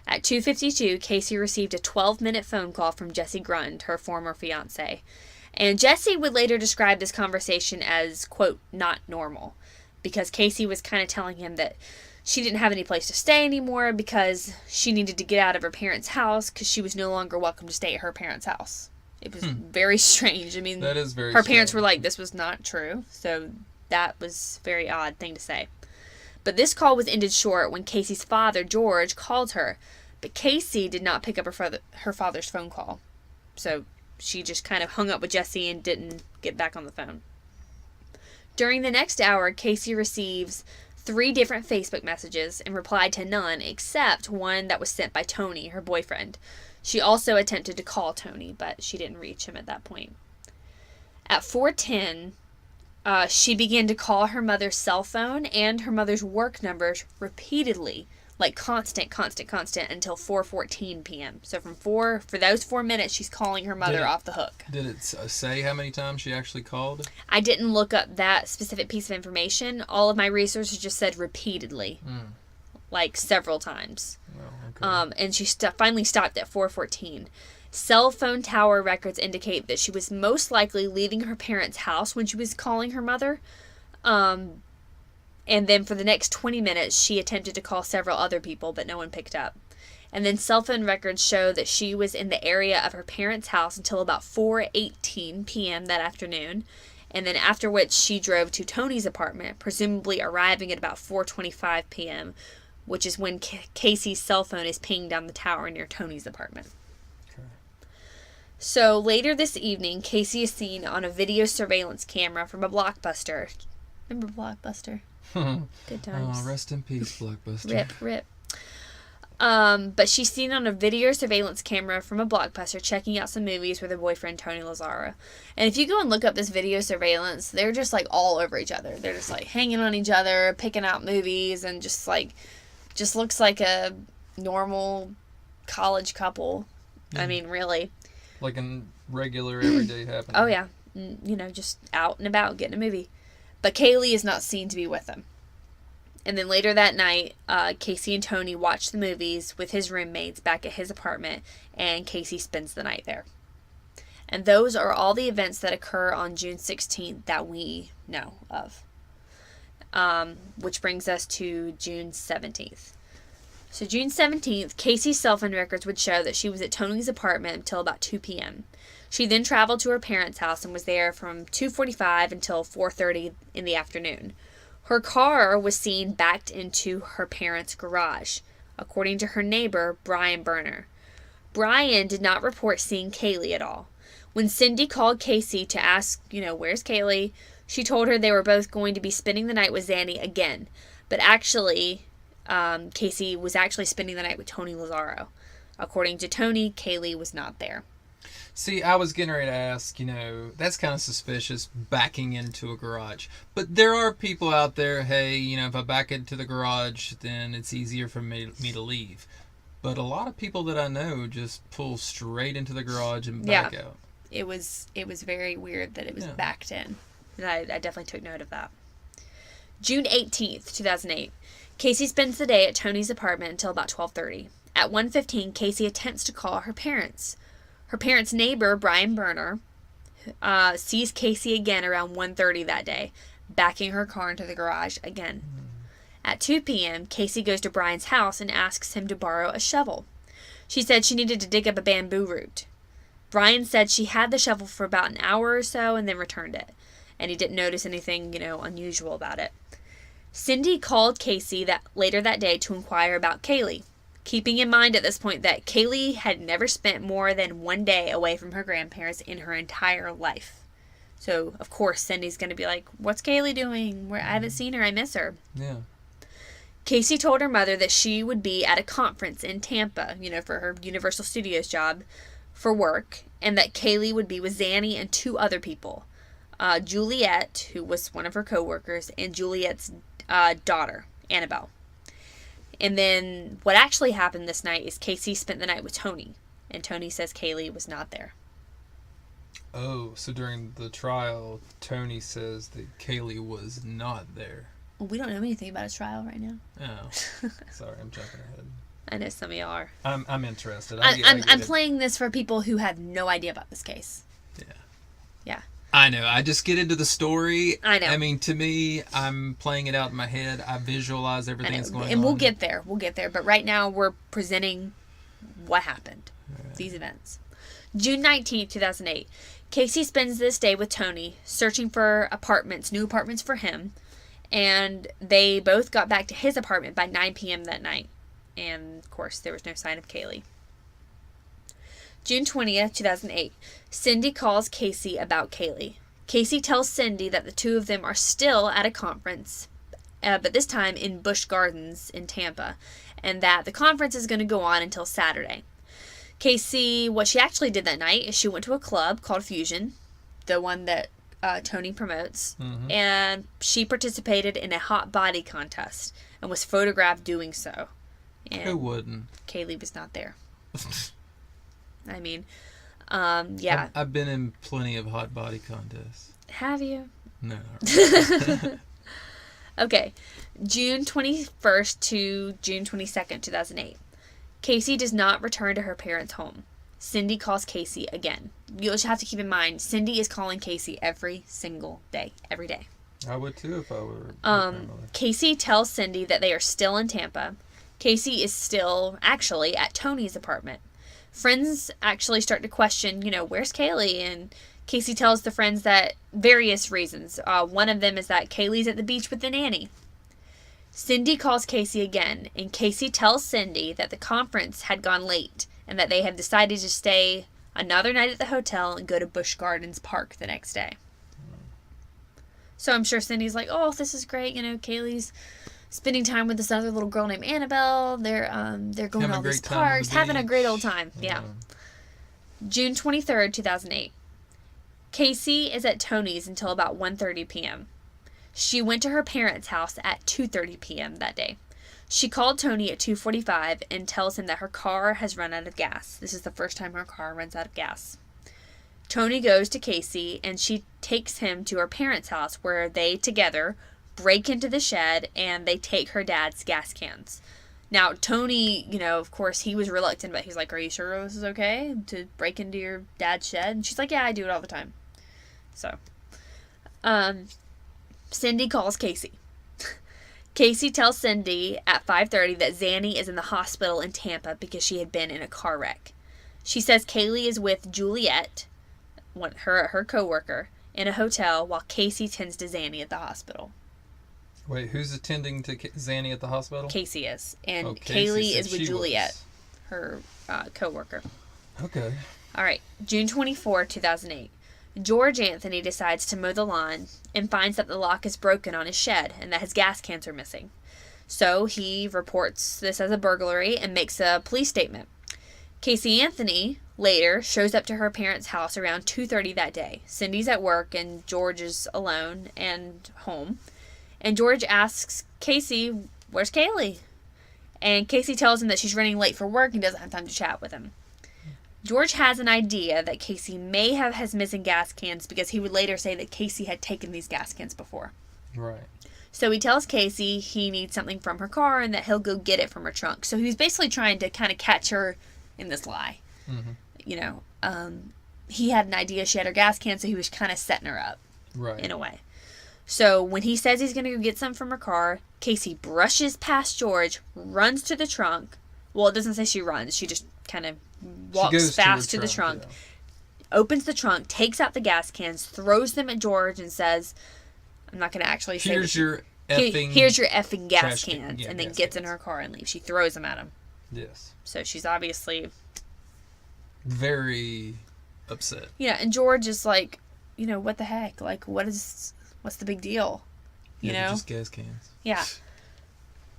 Speaker 2: At 2:52, Casey received a 12-minute phone call from Jesse Grund, her former fiancé. And Jesse would later describe this conversation as, quote, not normal, because Casey was kind of telling him that she didn't have any place to stay anymore because she needed to get out of her parents' house because she was no longer welcome to stay at her parents' house. It was very strange. I mean,
Speaker 1: that is very
Speaker 2: her
Speaker 1: strange.
Speaker 2: parents were like, this was not true. So that was a very odd thing to say. But this call was ended short when Casey's father, George, called her. But Casey did not pick up her father's phone call. So she just kind of hung up with Jesse and didn't get back on the phone. During the next hour, Casey receives 3 different Facebook messages and replied to none except one that was sent by Tony, her boyfriend. She also attempted to call Tony, but she didn't reach him at that point. At 4:10, she began to call her mother's cell phone and her mother's work numbers repeatedly, like constant, until 4:14 p.m. So for those 4 minutes, she's calling her mother off the hook.
Speaker 1: Did it say how many times she actually called?
Speaker 2: I didn't look up that specific piece of information. All of my resources just said repeatedly, like several times.
Speaker 1: Well, okay.
Speaker 2: And she finally stopped at 4:14. Cell phone tower records indicate that she was most likely leaving her parents' house when she was calling her mother. And then for the next 20 minutes, she attempted to call several other people, but no one picked up. And then cell phone records show that she was in the area of her parents' house until about 4:18 p.m. that afternoon. And then after which she drove to Tony's apartment, presumably arriving at about 4:25 p.m., which is when Casey's cell phone is pinged down the tower near Tony's apartment. Okay. So later this evening, Casey is seen on a video surveillance camera from a Blockbuster. Remember Blockbuster? Good times.
Speaker 1: Oh, rest in peace, Blockbuster.
Speaker 2: Rip. But she's seen on a video surveillance camera from a Blockbuster checking out some movies with her boyfriend, Tony Lazzaro. And if you go and look up this video surveillance, they're just like all over each other. They're just like hanging on each other, picking out movies, and just looks like a normal college couple. I mean, really.
Speaker 1: Like a regular everyday happening.
Speaker 2: Oh, yeah. Just out and about getting a movie. But Caylee is not seen to be with them. And then later that night, Casey and Tony watch the movies with his roommates back at his apartment, and Casey spends the night there. And those are all the events that occur on June 16th that we know of. Which brings us to June 17th. So June 17th, Casey's cell phone records would show that she was at Tony's apartment until about 2 p.m. She then traveled to her parents' house and was there from 2:45 until 4:30 in the afternoon. Her car was seen backed into her parents' garage, according to her neighbor, Brian Berner. Brian did not report seeing Caylee at all. When Cindy called Casey to ask, where's Caylee, she told her they were both going to be spending the night with Zanny again. But actually, Casey was actually spending the night with Tony Lazzaro. According to Tony, Caylee was not there.
Speaker 1: See, I was getting ready to ask, that's kind of suspicious, backing into a garage. But there are people out there, hey, if I back into the garage, then it's easier for me to leave. But a lot of people that I know just pull straight into the garage and back out.
Speaker 2: It was very weird that it was backed in. And I definitely took note of that. June 18th, 2008. Casey spends the day at Tony's apartment until about 12:30. At 1:15, Casey attempts to call her parents. Her parents' neighbor, Brian Berner, sees Casey again around 1:30 that day, backing her car into the garage again. At 2 p.m., Casey goes to Brian's house and asks him to borrow a shovel. She said she needed to dig up a bamboo root. Brian said she had the shovel for about an hour or so and then returned it, and he didn't notice anything, unusual about it. Cindy called Casey later that day to inquire about Caylee, keeping in mind at this point that Caylee had never spent more than one day away from her grandparents in her entire life. So, of course, Cindy's going to be like, what's Caylee doing? I haven't seen her. I miss her.
Speaker 1: Yeah.
Speaker 2: Caylee told her mother that she would be at a conference in Tampa, for her Universal Studios job for work, and that Caylee would be with Zanny and 2 other people. Juliet, who was one of her co-workers, and Juliet's daughter, Annabelle. And then what actually happened this night is Caylee spent the night with Tony, and Tony says Caylee was not there.
Speaker 1: Oh, so during the trial, Tony says that Caylee was not there.
Speaker 2: Well, we don't know anything about his trial right now.
Speaker 1: Oh, sorry, I'm jumping ahead.
Speaker 2: I know some of y'all are.
Speaker 1: I'm interested.
Speaker 2: I'm playing this for people who have no idea about this case.
Speaker 1: Yeah.
Speaker 2: Yeah.
Speaker 1: I know. I just get into the story.
Speaker 2: I know.
Speaker 1: I mean, to me, I'm playing it out in my head. I visualize everything that's going on.
Speaker 2: And we'll get there. But right now, we're presenting what happened. Right. These events. June 19th, 2008. Caylee spends this day with Tony, searching for new apartments for him. And they both got back to his apartment by 9 p.m. that night. And, of course, there was no sign of Caylee. June 20th, 2008. Cindy calls Caylee about Caylee. Caylee tells Cindy that the 2 of them are still at a conference, but this time in Busch Gardens in Tampa, and that the conference is going to go on until Saturday. Caylee, what she actually did that night is she went to a club called Fusion, the one that Tony promotes, and she participated in a hot body contest and was photographed doing so. And
Speaker 1: who wouldn't?
Speaker 2: Caylee was not there. I mean, yeah.
Speaker 1: I've been in plenty of hot body contests.
Speaker 2: Have you?
Speaker 1: No. Not really.
Speaker 2: Okay. June 21st to June 22nd, 2008. Caylee does not return to her parents' home. Cindy calls Caylee again. You'll just have to keep in mind, Cindy is calling Caylee every single day. Every day.
Speaker 1: I would too if I were
Speaker 2: Caylee tells Cindy that they are still in Tampa. Caylee is still actually at Tony's apartment. Friends actually start to question, where's Caylee? And Caylee tells the friends that various reasons. One of them is that Kaylee's at the beach with the nanny. Cindy calls Caylee again, and Caylee tells Cindy that the conference had gone late and that they have decided to stay another night at the hotel and go to Busch Gardens Park the next day. So I'm sure Cindy's like, oh, this is great. Kaylee's spending time with this other little girl named Annabelle. They're going to all these parks, having a great old time. Yeah. June 23rd, 2008. Caylee is at Tony's until about 1:30 p.m. She went to her parents' house at 2:30 p.m. that day. She called Tony at 2:45 and tells him that her car has run out of gas. This is the first time her car runs out of gas. Tony goes to Caylee and she takes him to her parents' house where they together break into the shed and they take her dad's gas cans. Now, Tony, of course, he was reluctant, but he's like, are you sure this is okay to break into your dad's shed? And she's like, yeah, I do it all the time. So, Cindy calls Caylee. Caylee tells Cindy at 5:30 that Zanny is in the hospital in Tampa because she had been in a car wreck. She says Caylee is with Juliet, her co-worker, in a hotel while Caylee tends to Zanny at the hospital.
Speaker 1: Wait, who's attending to Zanny at the hospital?
Speaker 2: Caylee is. And Caylee is with Juliet, her co-worker.
Speaker 1: Okay.
Speaker 2: All right. June 24, 2008. George Anthony decides to mow the lawn and finds that the lock is broken on his shed and that his gas cans are missing. So he reports this as a burglary and makes a police statement. Caylee Anthony later shows up to her parents' house around 2:30 that day. Cindy's at work and George is alone and home. And George asks Caylee, where's Caylee? And Caylee tells him that she's running late for work and doesn't have time to chat with him. George has an idea that Caylee may have has missing gas cans because he would later say that Caylee had taken these gas cans before.
Speaker 1: Right.
Speaker 2: So he tells Caylee he needs something from her car and that he'll go get it from her trunk. So he's basically trying to kind of catch her in this lie. Mm-hmm. He had an idea she had her gas can, so he was kind of setting her up. Right. In a way. So when he says he's going to go get some from her car, Caylee brushes past George, runs to the trunk. Well, it doesn't say she runs. She just kind of walks fast to the trunk, opens the trunk, takes out the gas cans, throws them at George, and says, I'm not going to actually say
Speaker 1: here's your
Speaker 2: effing gas cans,
Speaker 1: yeah,
Speaker 2: and then gets in her car and leaves. She throws them at him.
Speaker 1: Yes.
Speaker 2: So she's obviously
Speaker 1: very upset.
Speaker 2: Yeah, and George is like, what the heck? Like, what's the big deal? You know?
Speaker 1: Just gas cans.
Speaker 2: Yeah.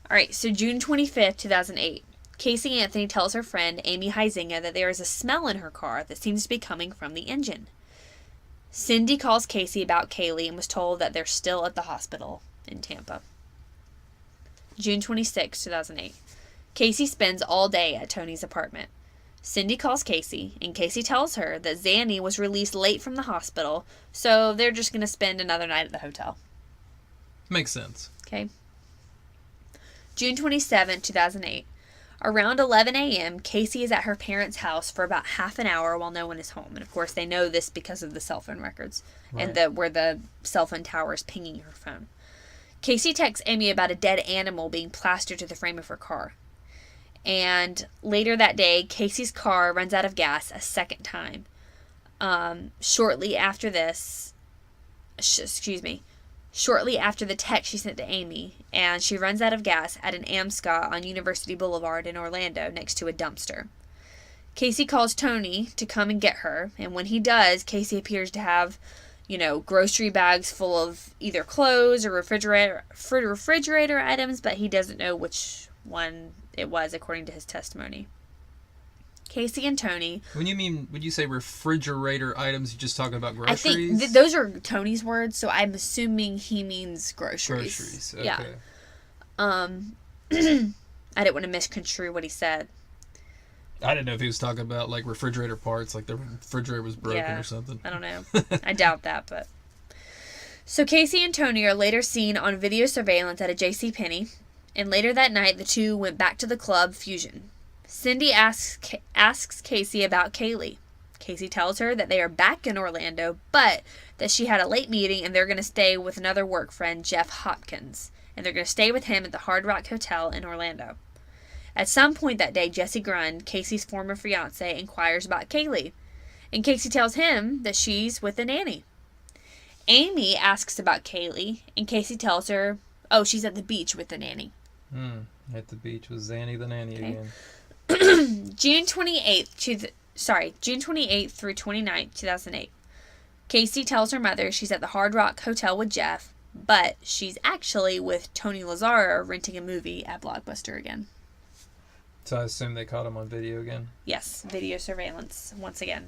Speaker 2: All right, so June 25th, 2008. Caylee Anthony tells her friend Amy Huizinga that there is a smell in her car that seems to be coming from the engine. Cindy calls Casey about Caylee and was told that they're still at the hospital in Tampa. June 26, 2008. Casey spends all day at Tony's apartment. Cindy calls Casey, and Casey tells her that Zanny was released late from the hospital, so they're just going to spend another night at the hotel.
Speaker 1: Makes sense.
Speaker 2: Okay. June 27, 2008. Around 11 a.m., Casey is at her parents' house for about half an hour while no one is home. And, of course, they know this because of the cell phone records and where the cell phone tower is pinging her phone. Casey texts Amy about a dead animal being plastered to the frame of her car. And later that day, Casey's car runs out of gas a second time. Shortly after the text she sent to Amy, and she runs out of gas at an Amscot on University Boulevard in Orlando next to a dumpster. Casey calls Tony to come and get her, and when he does, Casey appears to have, grocery bags full of either clothes or refrigerator items, but he doesn't know which one it was according to his testimony. Casey and Tony. When
Speaker 1: you say refrigerator items, you're just talking about groceries?
Speaker 2: I think those are Tony's words, so I'm assuming he means groceries.
Speaker 1: Groceries, okay.
Speaker 2: Yeah. I didn't want to misconstrue what he said.
Speaker 1: I didn't know if he was talking about, like, refrigerator parts, like the refrigerator was broken or something.
Speaker 2: I don't know. I doubt that, but... So Casey and Tony are later seen on video surveillance at a JCPenney, and later that night, the two went back to the club, Fusion. Cindy asks Casey about Caylee. Casey tells her that they are back in Orlando, but that she had a late meeting and they're going to stay with another work friend, Jeff Hopkins, and they're going to stay with him at the Hard Rock Hotel in Orlando. At some point that day, Jesse Grund, Casey's former fiance, inquires about Caylee, and Casey tells him that she's with a nanny. Amy asks about Caylee, and Casey tells her, she's at the beach with the nanny.
Speaker 1: At the beach with Zanny the nanny again.
Speaker 2: June 28th through 29th, 2008. Casey tells her mother she's at the Hard Rock Hotel with Jeff, but she's actually with Tony Lazzara renting a movie at Blockbuster again.
Speaker 1: So I assume they caught him on video again?
Speaker 2: Yes, video surveillance once again.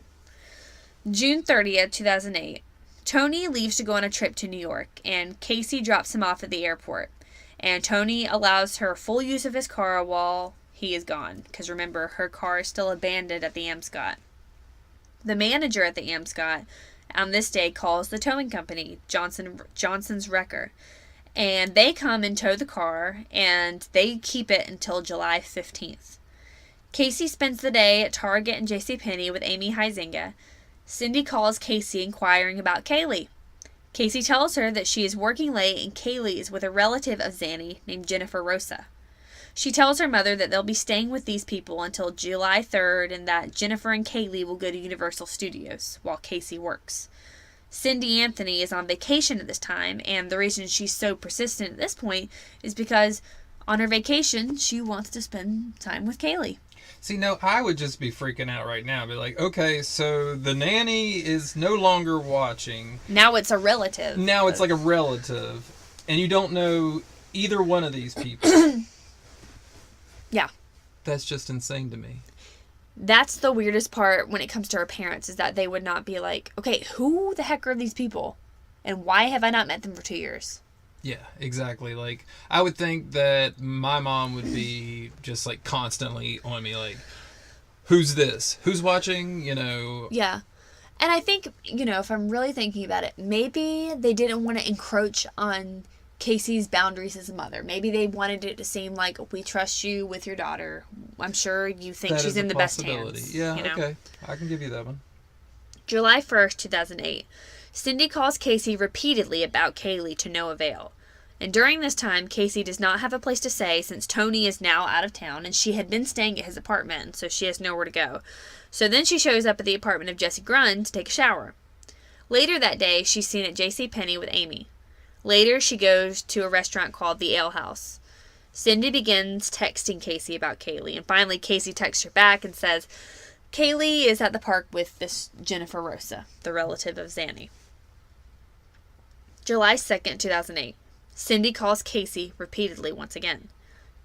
Speaker 2: June 30th, 2008. Tony leaves to go on a trip to New York, and Casey drops him off at the airport. And Tony allows her full use of his car while he is gone. Because remember, her car is still abandoned at the Amscot. The manager at the Amscot on this day calls the towing company, Johnson's Wrecker. And they come and tow the car, and they keep it until July 15th. Casey spends the day at Target and JCPenney with Amy Huizinga. Cindy calls Casey inquiring about Caylee. Casey tells her that she is working late and Caylee is with a relative of Zanny named Jennifer Rosa. She tells her mother that they'll be staying with these people until July 3rd and that Jennifer and Caylee will go to Universal Studios while Casey works. Caylee Anthony is on vacation at this time, and the reason she's so persistent at this point is because on her vacation, she wants to spend time with Caylee.
Speaker 1: See, no, I would just be freaking out right now. Be like, okay, so the nanny is no longer watching.
Speaker 2: Now it's a relative.
Speaker 1: Now it's like a relative, and you don't know either one of these people.
Speaker 2: Yeah.
Speaker 1: That's just insane to me.
Speaker 2: That's the weirdest part when it comes to her parents, is that they would not be like, okay, who the heck are these people? And why have I not met them for 2 years?
Speaker 1: Yeah, exactly. Like, I would think that my mom would be just, like, constantly on me, like, who's this? Who's watching?
Speaker 2: Yeah. And I think, if I'm really thinking about it, maybe they didn't want to encroach on Casey's boundaries as a mother. Maybe they wanted it to seem like, we trust you with your daughter. I'm sure you think
Speaker 1: that
Speaker 2: she's in the best hands.
Speaker 1: Yeah, okay. I can give you that one.
Speaker 2: July 1st, 2008. Cindy calls Casey repeatedly about Caylee to no avail. And during this time, Casey does not have a place to stay since Tony is now out of town and she had been staying at his apartment, so she has nowhere to go. So then she shows up at the apartment of Jesse Grund to take a shower. Later that day, she's seen at JCPenney with Amy. Later, she goes to a restaurant called the Ale House. Cindy begins texting Casey about Caylee, and finally Casey texts her back and says, Caylee is at the park with this Jennifer Rosa, the relative of Zanny. July 2nd, 2008. Cindy calls Casey repeatedly once again.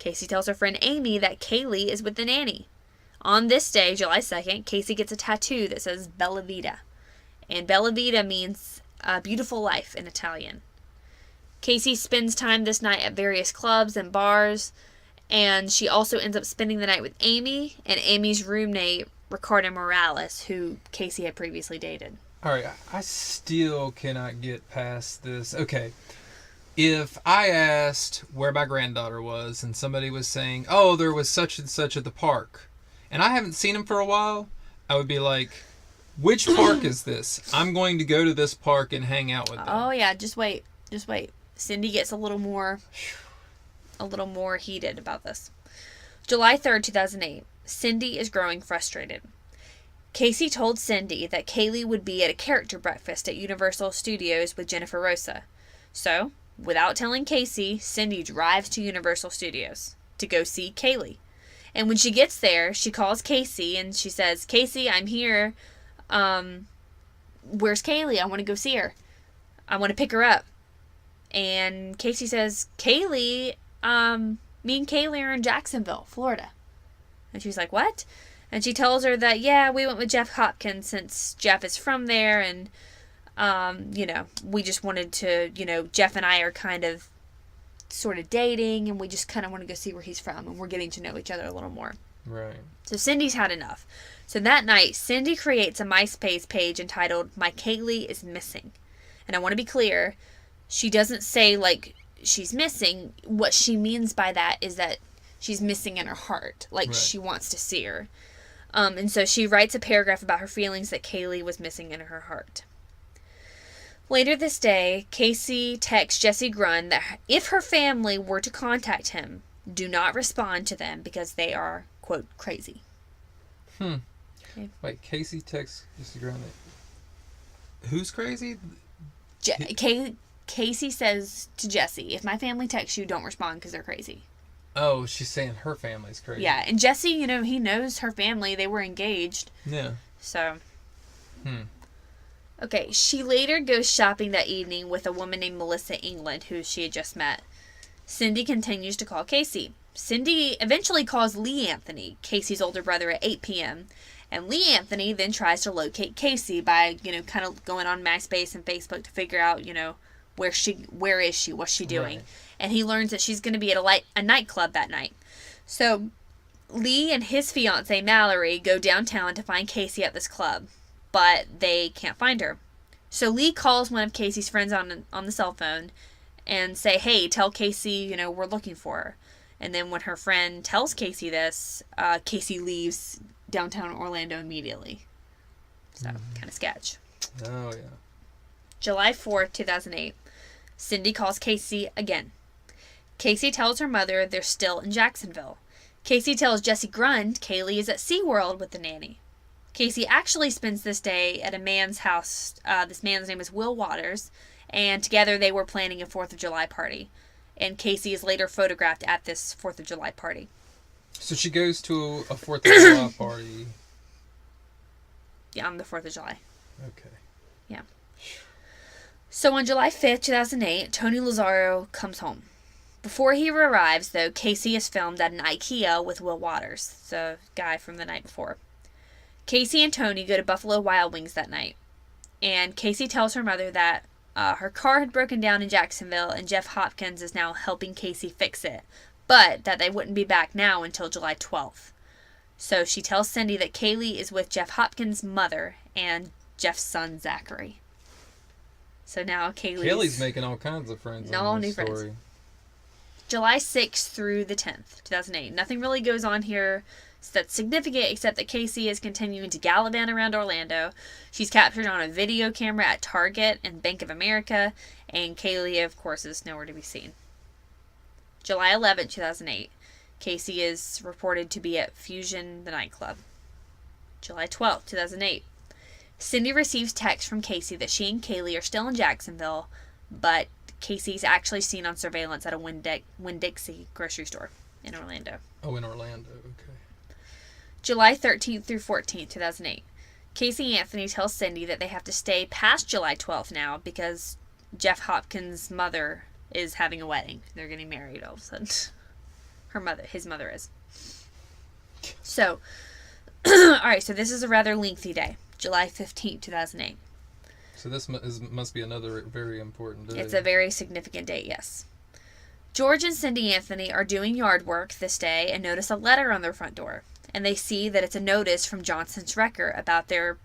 Speaker 2: Casey tells her friend Amy that Caylee is with the nanny. On this day, July 2nd, Casey gets a tattoo that says Bella Vita. And Bella Vita means beautiful life in Italian. Casey spends time this night at various clubs and bars, and she also ends up spending the night with Amy and Amy's roommate, Ricardo Morales, who Casey had previously dated.
Speaker 1: All right, I still cannot get past this. Okay, if I asked where my granddaughter was and somebody was saying, oh, there was such and such at the park, and I haven't seen him for a while, I would be like, which park is this? I'm going to go to this park and hang out with them.
Speaker 2: Oh, yeah, just wait. Cindy gets a little more heated about this. July 3rd, 2008. Cindy is growing frustrated. Casey told Cindy that Caylee would be at a character breakfast at Universal Studios with Jennifer Rosa. So, without telling Casey, Cindy drives to Universal Studios to go see Caylee. And when she gets there, she calls Casey and she says, Casey, I'm here. Where's Caylee? I want to go see her. I want to pick her up. And Casey says, Caylee, me and Caylee are in Jacksonville, Florida. And she's like, what? And she tells her that, yeah, we went with Jeff Hopkins since Jeff is from there. And, we just wanted to, Jeff and I are kind of sort of dating. And we just kind of want to go see where he's from. And we're getting to know each other a little more.
Speaker 1: Right.
Speaker 2: So Cindy's had enough. So that night, Cindy creates a MySpace page entitled, My Caylee is Missing. And I want to be clear, she doesn't say, she's missing. What she means by that is that she's missing in her heart. Right. She wants to see her. And so she writes a paragraph about her feelings that Caylee was missing in her heart. Later this day, Casey texts Jesse Grunn that if her family were to contact him, do not respond to them because they are, quote, crazy.
Speaker 1: Okay. Wait, Casey texts Jesse Grunn. Who's crazy?
Speaker 2: Casey says to Jesse, if my family texts you, don't respond because they're crazy.
Speaker 1: Oh, she's saying her family's crazy.
Speaker 2: Yeah, and Jesse, he knows her family. They were engaged.
Speaker 1: Yeah.
Speaker 2: So. Okay, she later goes shopping that evening with a woman named Melissa England, who she had just met. Cindy continues to call Casey. Cindy eventually calls Lee Anthony, Casey's older brother, at 8 p.m., and Lee Anthony then tries to locate Casey by, kind of going on MySpace and Facebook to figure out, where is she, what's she doing. Right. And he learns that she's going to be at a nightclub that night. So Lee and his fiancée, Mallory, go downtown to find Casey at this club, but they can't find her. So Lee calls one of Casey's friends on the cell phone and say, hey, tell Casey, we're looking for her. And then when her friend tells Casey this, Casey leaves downtown Orlando immediately. So, kind of sketch.
Speaker 1: Oh, yeah.
Speaker 2: July 4th, 2008. Cindy calls Casey again. Casey tells her mother they're still in Jacksonville. Casey tells Jesse Grund Caylee is at SeaWorld with the nanny. Casey actually spends this day at a man's house. This man's name is Will Waters, and together they were planning a 4th of July party. And Casey is later photographed at this 4th of July party. So
Speaker 1: she goes to a 4th of July party.
Speaker 2: Yeah, on the 4th of July.
Speaker 1: Okay.
Speaker 2: Yeah. So on July 5th, 2008, Tony Lazzaro comes home. Before he arrives, though, Casey is filmed at an IKEA with Will Waters, the guy from the night before. Casey and Tony go to Buffalo Wild Wings that night. And Casey tells her mother that her car had broken down in Jacksonville and Jeff Hopkins is now helping Casey fix it, but that they wouldn't be back now until July 12th. So she tells Cindy that Caylee is with Jeff Hopkins' mother and Jeff's son, Zachary. So now
Speaker 1: Caylee's making all kinds of friends on this story. Friends.
Speaker 2: July 6th through the 10th, 2008. Nothing really goes on here that's significant except that Casey is continuing to gallivant around Orlando. She's captured on a video camera at Target and Bank of America, and Caylee, of course, is nowhere to be seen. July 11th, 2008. Casey is reported to be at Fusion, the nightclub. July 12th, 2008. Cindy receives text from Casey that she and Caylee are still in Jacksonville, but Casey's actually seen on surveillance at a Winn-Dixie grocery store in Orlando.
Speaker 1: Oh, in Orlando, okay.
Speaker 2: July 13th through 14th, 2008. Caylee Anthony tells Cindy that they have to stay past July 12th now because Jeff Hopkins' mother is having a wedding. They're getting married all of a sudden. His mother is. So, alright, so this is a rather lengthy day. July 15th, 2008.
Speaker 1: So this must be another very important day.
Speaker 2: It's a very significant date, yes. George and Cindy Anthony are doing yard work this day and notice a letter on their front door. And they see that it's a notice from Johnson's Wrecker about the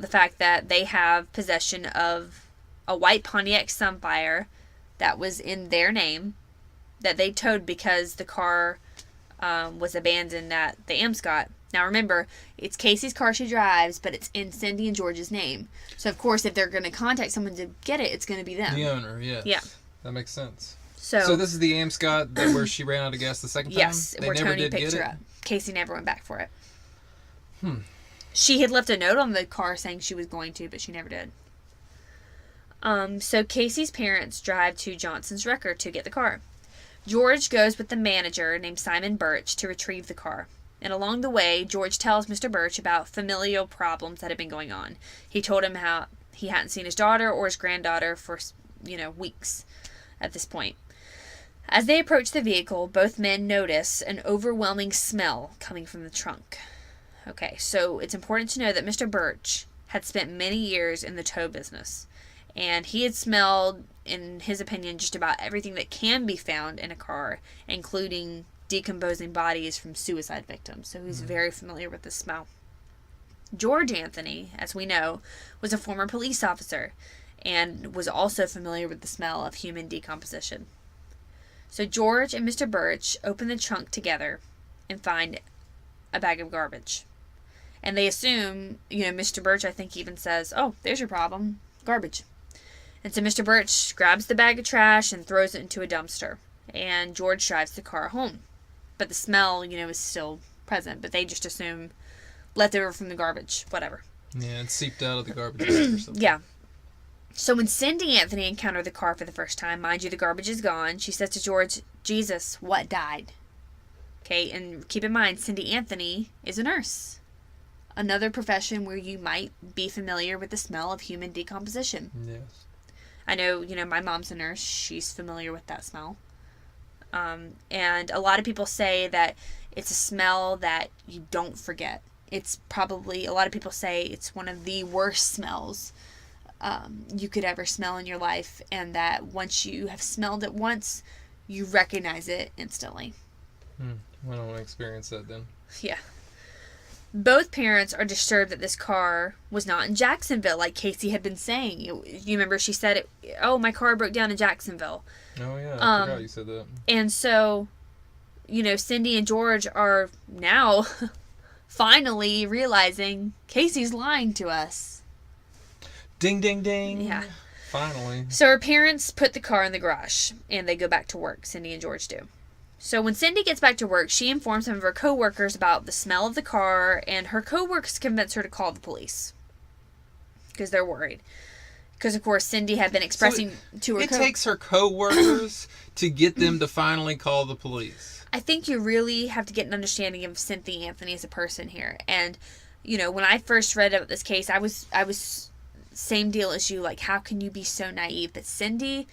Speaker 2: fact that they have possession of a white Pontiac Sunfire that was in their name that they towed because the car was abandoned at the Amscot. Now remember, it's Casey's car she drives, but it's in Cindy and George's name. So of course, if they're going to contact someone to get it, it's going to be them.
Speaker 1: The owner, yes.
Speaker 2: Yeah.
Speaker 1: That makes sense.
Speaker 2: So
Speaker 1: this is the Amscot where she ran out of gas the second time?
Speaker 2: Yes,
Speaker 1: They
Speaker 2: where
Speaker 1: never
Speaker 2: Tony
Speaker 1: did
Speaker 2: picked
Speaker 1: get
Speaker 2: her
Speaker 1: it?
Speaker 2: up. Casey never went back for it. She had left a note on the car saying she was going to, but she never did. So Casey's parents drive to Johnson's Wrecker to get the car. George goes with the manager named Simon Birch to retrieve the car. And along the way, George tells Mr. Birch about familial problems that had been going on. He told him how he hadn't seen his daughter or his granddaughter for, weeks at this point. As they approach the vehicle, both men notice an overwhelming smell coming from the trunk. Okay, so it's important to know that Mr. Birch had spent many years in the tow business. And he had smelled, in his opinion, just about everything that can be found in a car, including decomposing bodies from suicide victims. So he's very familiar with the smell. George Anthony, as we know, was a former police officer and was also familiar with the smell of human decomposition. So George and Mr. Birch open the trunk together and find a bag of garbage. And they assume, Mr. Birch, I think, even says, "Oh, there's your problem, garbage." And so Mr. Birch grabs the bag of trash and throws it into a dumpster. And George drives the car home. But the smell, is still present. But they just assume leftover from the garbage, whatever.
Speaker 1: Yeah, it seeped out of the garbage bag or something.
Speaker 2: Yeah. So when Cindy Anthony encountered the car for the first time, mind you, the garbage is gone, she says to George, "Jesus, what died?" Okay, and keep in mind, Cindy Anthony is a nurse. Another profession where you might be familiar with the smell of human decomposition.
Speaker 1: Yes.
Speaker 2: I know, my mom's a nurse. She's familiar with that smell. And a lot of people say that it's a smell that you don't forget. It's probably, a lot of people say it's one of the worst smells you could ever smell in your life. And that once you have smelled it once, you recognize it instantly.
Speaker 1: I don't want to experience that then.
Speaker 2: Yeah. Both parents are disturbed that this car was not in Jacksonville, like Casey had been saying. You remember she said, my car broke down in Jacksonville.
Speaker 1: Oh, yeah, I forgot you said that.
Speaker 2: And so, Cindy and George are now finally realizing Casey's lying to us.
Speaker 1: Ding, ding, ding.
Speaker 2: Yeah.
Speaker 1: Finally.
Speaker 2: So her parents put the car in the garage, and they go back to work. Cindy and George do. So when Cindy gets back to work, she informs some of her coworkers about the smell of the car, and her coworkers convince her to call the police because they're worried. Because of course Cindy had been expressing to her.
Speaker 1: It takes her coworkers to get them to finally call the police.
Speaker 2: I think you really have to get an understanding of Cynthia Anthony as a person here, and when I first read about this case, I was same deal as you. Like, how can you be so naive? But Cindy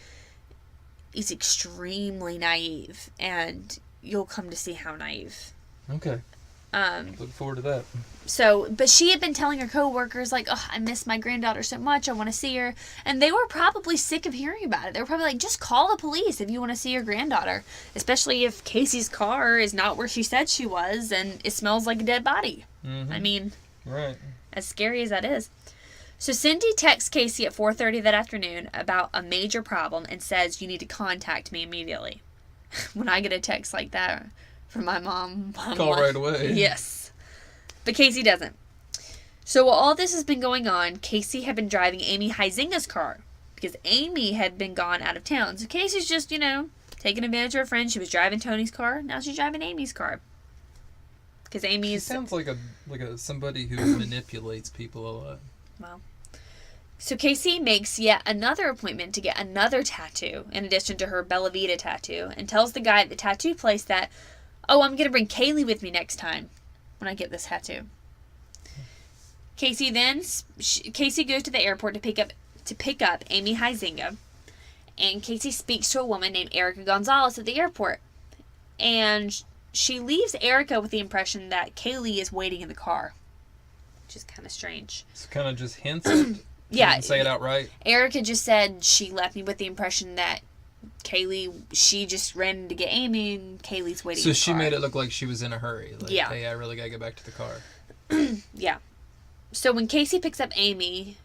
Speaker 2: is extremely naive, and you'll come to see how naive.
Speaker 1: Okay. Look forward to that.
Speaker 2: So, but she had been telling her coworkers, like, "Oh, I miss my granddaughter so much. I want to see her." And they were probably sick of hearing about it. They were probably like, "Just call the police if you want to see your granddaughter." Especially if Casey's car is not where she said she was, and it smells like a dead body.
Speaker 1: Mm-hmm.
Speaker 2: I mean,
Speaker 1: right.
Speaker 2: As scary as that is. So Cindy texts Casey at 4:30 that afternoon about a major problem and says, "You need to contact me immediately." When I get a text like that from my mom, I'm
Speaker 1: call
Speaker 2: like,
Speaker 1: right away.
Speaker 2: Yes. But Casey doesn't. So while all this has been going on, Casey had been driving Amy Huizinga's car because Amy had been gone out of town. So Casey's just, taking advantage of her friend. She was driving Tony's car. Now she's driving Amy's car. Because Amy's...
Speaker 1: She sounds like somebody who manipulates people a lot.
Speaker 2: Well, so Casey makes yet another appointment to get another tattoo in addition to her Bella Vita tattoo, and tells the guy at the tattoo place that, "Oh, I'm going to bring Caylee with me next time when I get this tattoo." Casey goes to the airport to pick up Amy Huizinga, and Casey speaks to a woman named Erica Gonzalez at the airport. And she leaves Erica with the impression that Caylee is waiting in the car, which is kind of strange.
Speaker 1: So kind of just hints it.
Speaker 2: Yeah.
Speaker 1: Didn't say it outright.
Speaker 2: Erica just said she left me with the impression that Caylee, she just ran to get Amy, and Kaylee's waiting in the car. So
Speaker 1: she made it look like she was in a hurry. Like,
Speaker 2: yeah.
Speaker 1: Hey, I really gotta get back to the car.
Speaker 2: Yeah. So when Casey picks up Amy,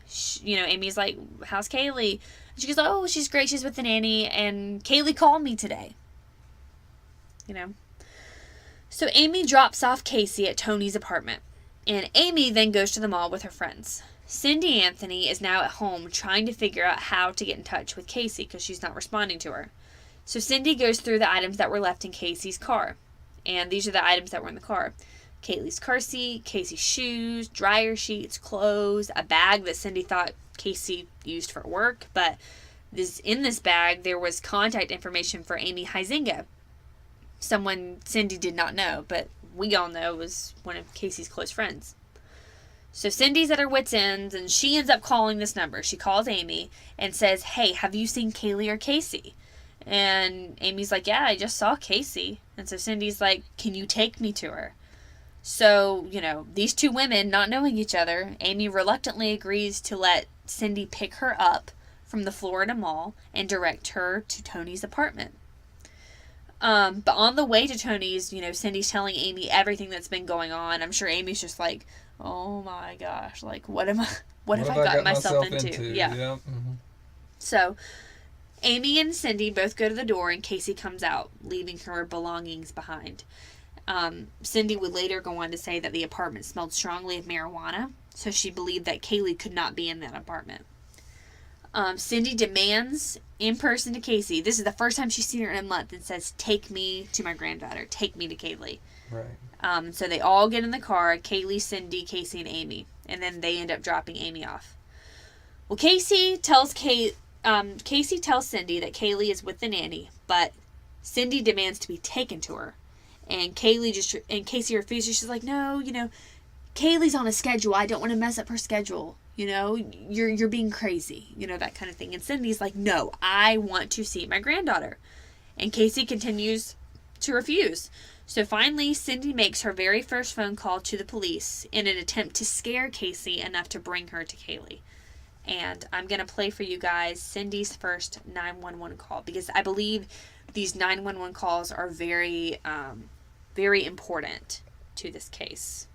Speaker 2: Amy's like, how's Caylee? She goes, oh, she's great. She's with the nanny, and Caylee called me today. So Amy drops off Casey at Tony's apartment, and Amy then goes to the mall with her friends. Cindy Anthony is now at home trying to figure out how to get in touch with Casey because she's not responding to her. So Cindy goes through the items that were left in Casey's car, and these are the items that were in the car. Kaylee's car seat, Casey's shoes, dryer sheets, clothes, a bag that Cindy thought Casey used for work, but in this bag there was contact information for Amy Huizinga, someone Cindy did not know, but we all know was one of Casey's close friends. So Cindy's at her wit's end, and she ends up calling this number. She calls Amy and says, hey, have you seen Caylee or Casey? And Amy's like, yeah, I just saw Casey. And so Cindy's like, can you take me to her? So, these two women, not knowing each other, Amy reluctantly agrees to let Cindy pick her up from the Florida Mall and direct her to Tony's apartment. But on the way to Tony's, Cindy's telling Amy everything that's been going on. I'm sure Amy's just like, oh my gosh, like, what have I gotten myself into? Yeah.
Speaker 1: Mm-hmm.
Speaker 2: So, Amy and Cindy both go to the door, and Casey comes out, leaving her belongings behind. Cindy would later go on to say that the apartment smelled strongly of marijuana, so she believed that Caylee could not be in that apartment. Cindy demands in person to Casey. This is the first time she's seen her in a month, and says, take me to my granddaughter. Take me to Caylee.
Speaker 1: Right.
Speaker 2: So they all get in the car, Caylee, Cindy, Casey, and Amy. And then they end up dropping Amy off. Well, Casey tells Cindy that Caylee is with the nanny, but Cindy demands to be taken to her. And Casey refuses. She's like, no, Kaylee's on a schedule. I don't want to mess up her schedule. You're being crazy, that kind of thing. And Cindy's like, no, I want to see my granddaughter. And Casey continues to refuse. So finally, Cindy makes her very first phone call to the police in an attempt to scare Casey enough to bring her to Caylee. And I'm going to play for you guys Cindy's first 911 call, because I believe these 911 calls are very, very important to this case.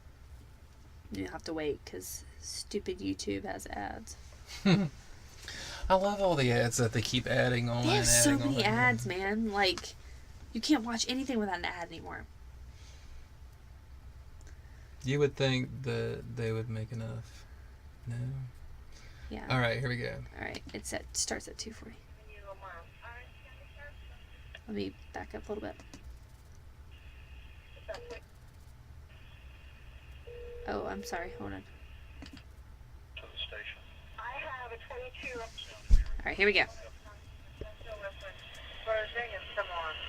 Speaker 2: You have to wait because stupid YouTube has ads.
Speaker 1: I love all the ads that they keep adding on.
Speaker 2: They have so many ads, man. Like, you can't watch anything without an ad anymore.
Speaker 1: You would think that they would make enough. No?
Speaker 2: Yeah.
Speaker 1: All right, here we go.
Speaker 2: All right, starts at 2:40. Let me back up a little bit. Oh, I'm sorry. Hold on.
Speaker 3: To the station. I have a 22.
Speaker 2: All right, here we go.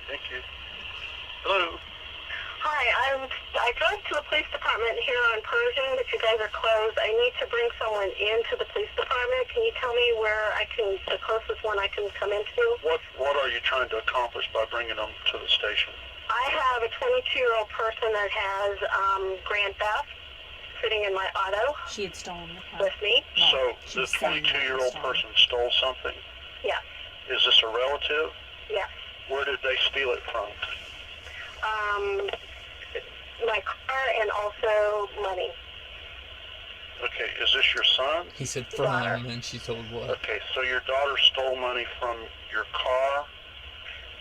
Speaker 3: Thank you. Hello. Hi, I drove to the police department here on Persian, but you guys are closed. I need to bring someone into the police department. Can you tell me where the closest one I can come into? What are you trying to accomplish by bringing them to the station? I have a 22-year-old person that has grand theft sitting in my auto.
Speaker 2: She had stolen the car.
Speaker 3: With me.
Speaker 2: No,
Speaker 3: so this 22-year-old person stole something? Yes. Is this a relative? Yes. Where did they steal it from? My car and also money. Okay, is this your son?
Speaker 1: He said from, and she told what?
Speaker 3: Okay, so your daughter stole money from your car?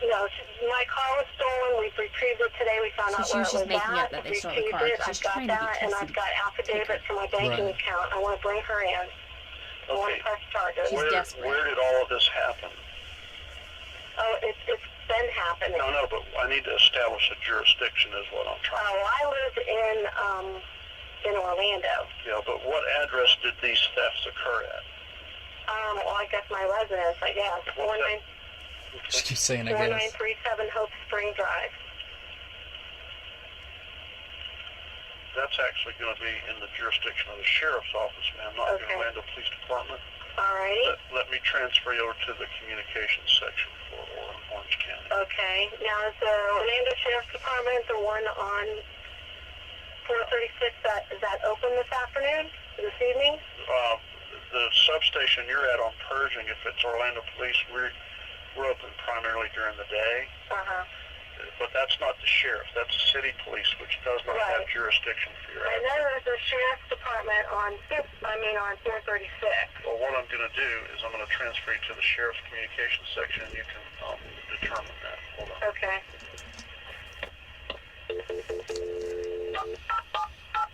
Speaker 3: No, my car was stolen. We retrieved it today. We found out where it was at.
Speaker 2: That they stole the car.
Speaker 3: I've got that, and I've got affidavit from my banking account. I want to bring her in. I want to press charges. Where did all of this happen? Oh, it's been happening. No, but I need to establish a jurisdiction is what I'm trying to do. Oh, I live in Orlando. Yeah, but what address did these thefts occur at? Well, I guess my residence, I guess.
Speaker 1: She keeps saying, I guess.
Speaker 3: 4937 Hope Spring Drive. That's actually going to be in the jurisdiction of the sheriff's office, ma'am, not the Orlando Police Department. All righty. Let me transfer you over to the communications section for Orange County. Okay. Now, is the Orlando Sheriff's Department the one on 436 is that open this afternoon, this evening? The substation you're at on Pershing, if it's Orlando Police, we're open primarily during the day. But that's not the sheriff. That's the city police, which does not have jurisdiction for your action. I know there's a sheriff's department on 436. Well, what I'm going to do is I'm going to transfer you to the sheriff's communications section, and you can determine that. Hold on. Okay.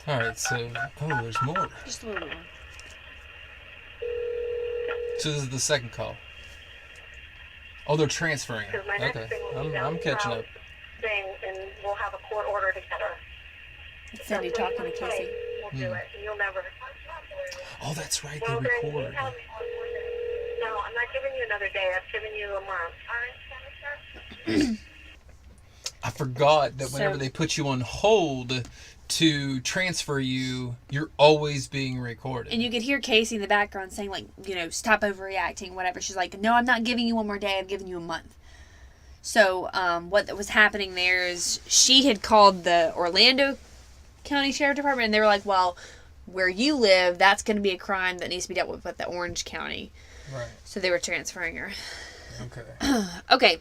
Speaker 1: All right, so there's more.
Speaker 2: Just a little more.
Speaker 1: So this is the second call. Oh, they're transferring. Okay, I'm catching up.
Speaker 3: And we'll have a court order together.
Speaker 2: It's Cindy talking to Casey.
Speaker 3: We'll do it. You'll never.
Speaker 1: Oh, that's right. They record.
Speaker 3: No, I'm not giving you another day. I've given you a month.
Speaker 1: I forgot that whenever they put you on hold to transfer you, you're always being recorded.
Speaker 2: And you could hear Casey in the background saying, like, stop overreacting, whatever. She's like, no, I'm not giving you one more day. I'm giving you a month. So what was happening there is she had called the Orlando County Sheriff Department, and they were like, well, where you live, that's going to be a crime that needs to be dealt with the Orange County.
Speaker 1: Right.
Speaker 2: So they were transferring her.
Speaker 1: Okay.
Speaker 2: Okay.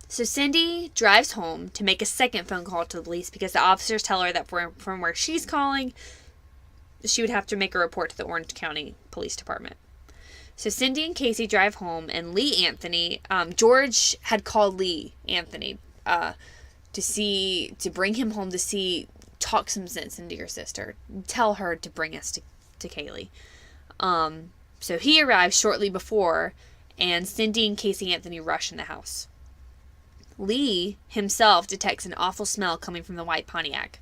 Speaker 2: So Cindy drives home to make a second phone call to the police because the officers tell her that from where she's calling, she would have to make a report to the Orange County Police Department. So Cindy and Casey drive home, and Lee Anthony, George had called Lee Anthony to bring him home to talk some sense into your sister, tell her to bring us to Caylee. So he arrives shortly before, and Cindy and Casey Anthony rush in the house. Lee himself detects an awful smell coming from the white Pontiac.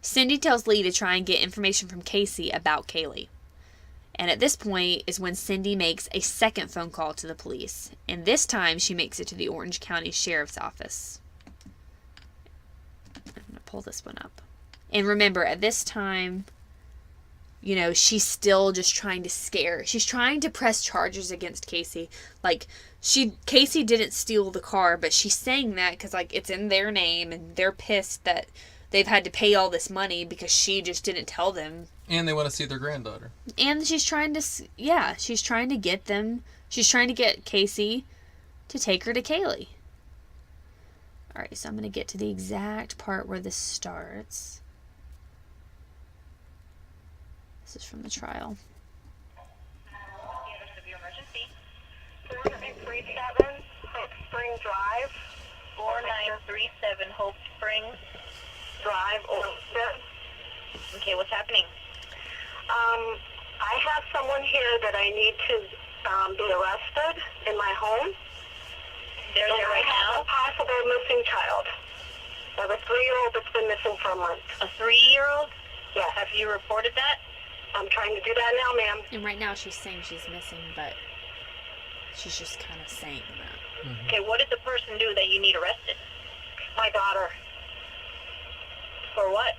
Speaker 2: Cindy tells Lee to try and get information from Casey about Caylee. And at this point is when Cindy makes a second phone call to the police. And this time she makes it to the Orange County Sheriff's Office. I'm going to pull this one up. And remember, at this time, she's still just trying to scare. She's trying to press charges against Casey. Like, Casey didn't steal the car, but she's saying that because, it's in their name, and they're pissed that they've had to pay all this money because she just didn't tell them.
Speaker 1: And they want to see their granddaughter.
Speaker 2: And she's trying to get Casey to take her to Caylee. Alright, so I'm going to get to the exact part where this starts. This is from the trial.
Speaker 3: 4937 Hope Spring Drive.
Speaker 4: 4937 Hope Springs
Speaker 3: Drive, Orlando.
Speaker 4: Okay, what's happening?
Speaker 3: I have someone here that I need to be arrested in my home.
Speaker 4: They're there right now?
Speaker 3: I have a possible missing child. I have a 3-year-old that's been missing for a month.
Speaker 4: A 3-year-old?
Speaker 3: Yes.
Speaker 4: Have you reported that?
Speaker 3: I'm trying to do that now, ma'am.
Speaker 2: And right now she's saying she's missing, but she's just kind of saying that.
Speaker 1: Mm-hmm.
Speaker 4: Okay, what did the person do that you need arrested?
Speaker 3: My daughter.
Speaker 4: For what?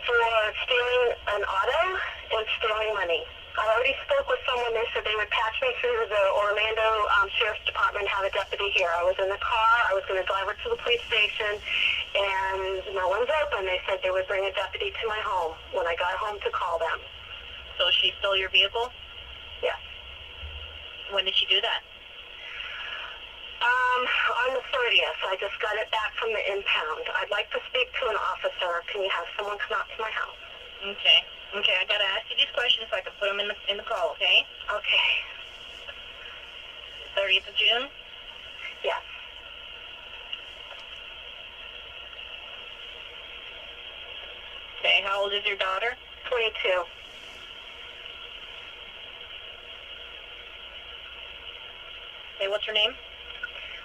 Speaker 3: For stealing an auto and stealing money. I already spoke with someone. They said they would patch me through the Orlando Sheriff's Department and have a deputy here. I was in the car. I was going to drive her to the police station, and no one's open. They said they would bring a deputy to my home when I got home to call them.
Speaker 4: So she stole your vehicle?
Speaker 3: Yes.
Speaker 4: When did she do that?
Speaker 3: On the 30th. I just got it back from the impound. I'd like to speak to an officer. Can you have someone come out to my house?
Speaker 4: Okay. Okay, I gotta ask you these questions so I can put them in the call, okay?
Speaker 3: Okay.
Speaker 4: 30th of June?
Speaker 3: Yes.
Speaker 4: Okay, how old is your daughter?
Speaker 3: 22.
Speaker 4: Okay, what's her name?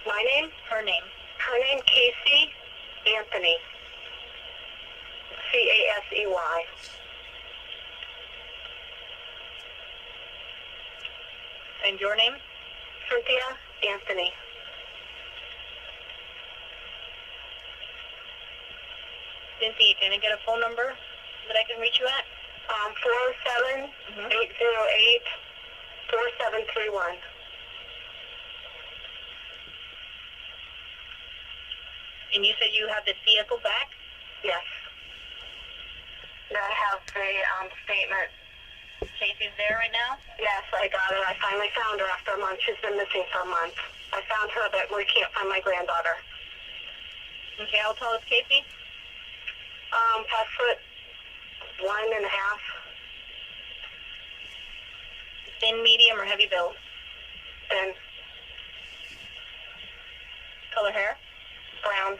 Speaker 3: My name?
Speaker 4: Her name.
Speaker 3: Her name, Caylee Anthony. Casey.
Speaker 4: And your name?
Speaker 3: Cynthia Anthony.
Speaker 4: Cynthia, can I get a phone number that I can reach you at?
Speaker 3: 407-808-4731.
Speaker 4: And you said you have this vehicle back?
Speaker 3: Yes. I have the statement.
Speaker 4: Casey's there right now?
Speaker 3: Yes, I got it. I finally found her after a month. She's been missing for a month. I found her, but we can't find my granddaughter.
Speaker 4: Okay, how tall is Casey?
Speaker 3: 5'1.5".
Speaker 4: Thin, medium, or heavy build?
Speaker 3: Thin.
Speaker 4: Color hair?
Speaker 3: Brown.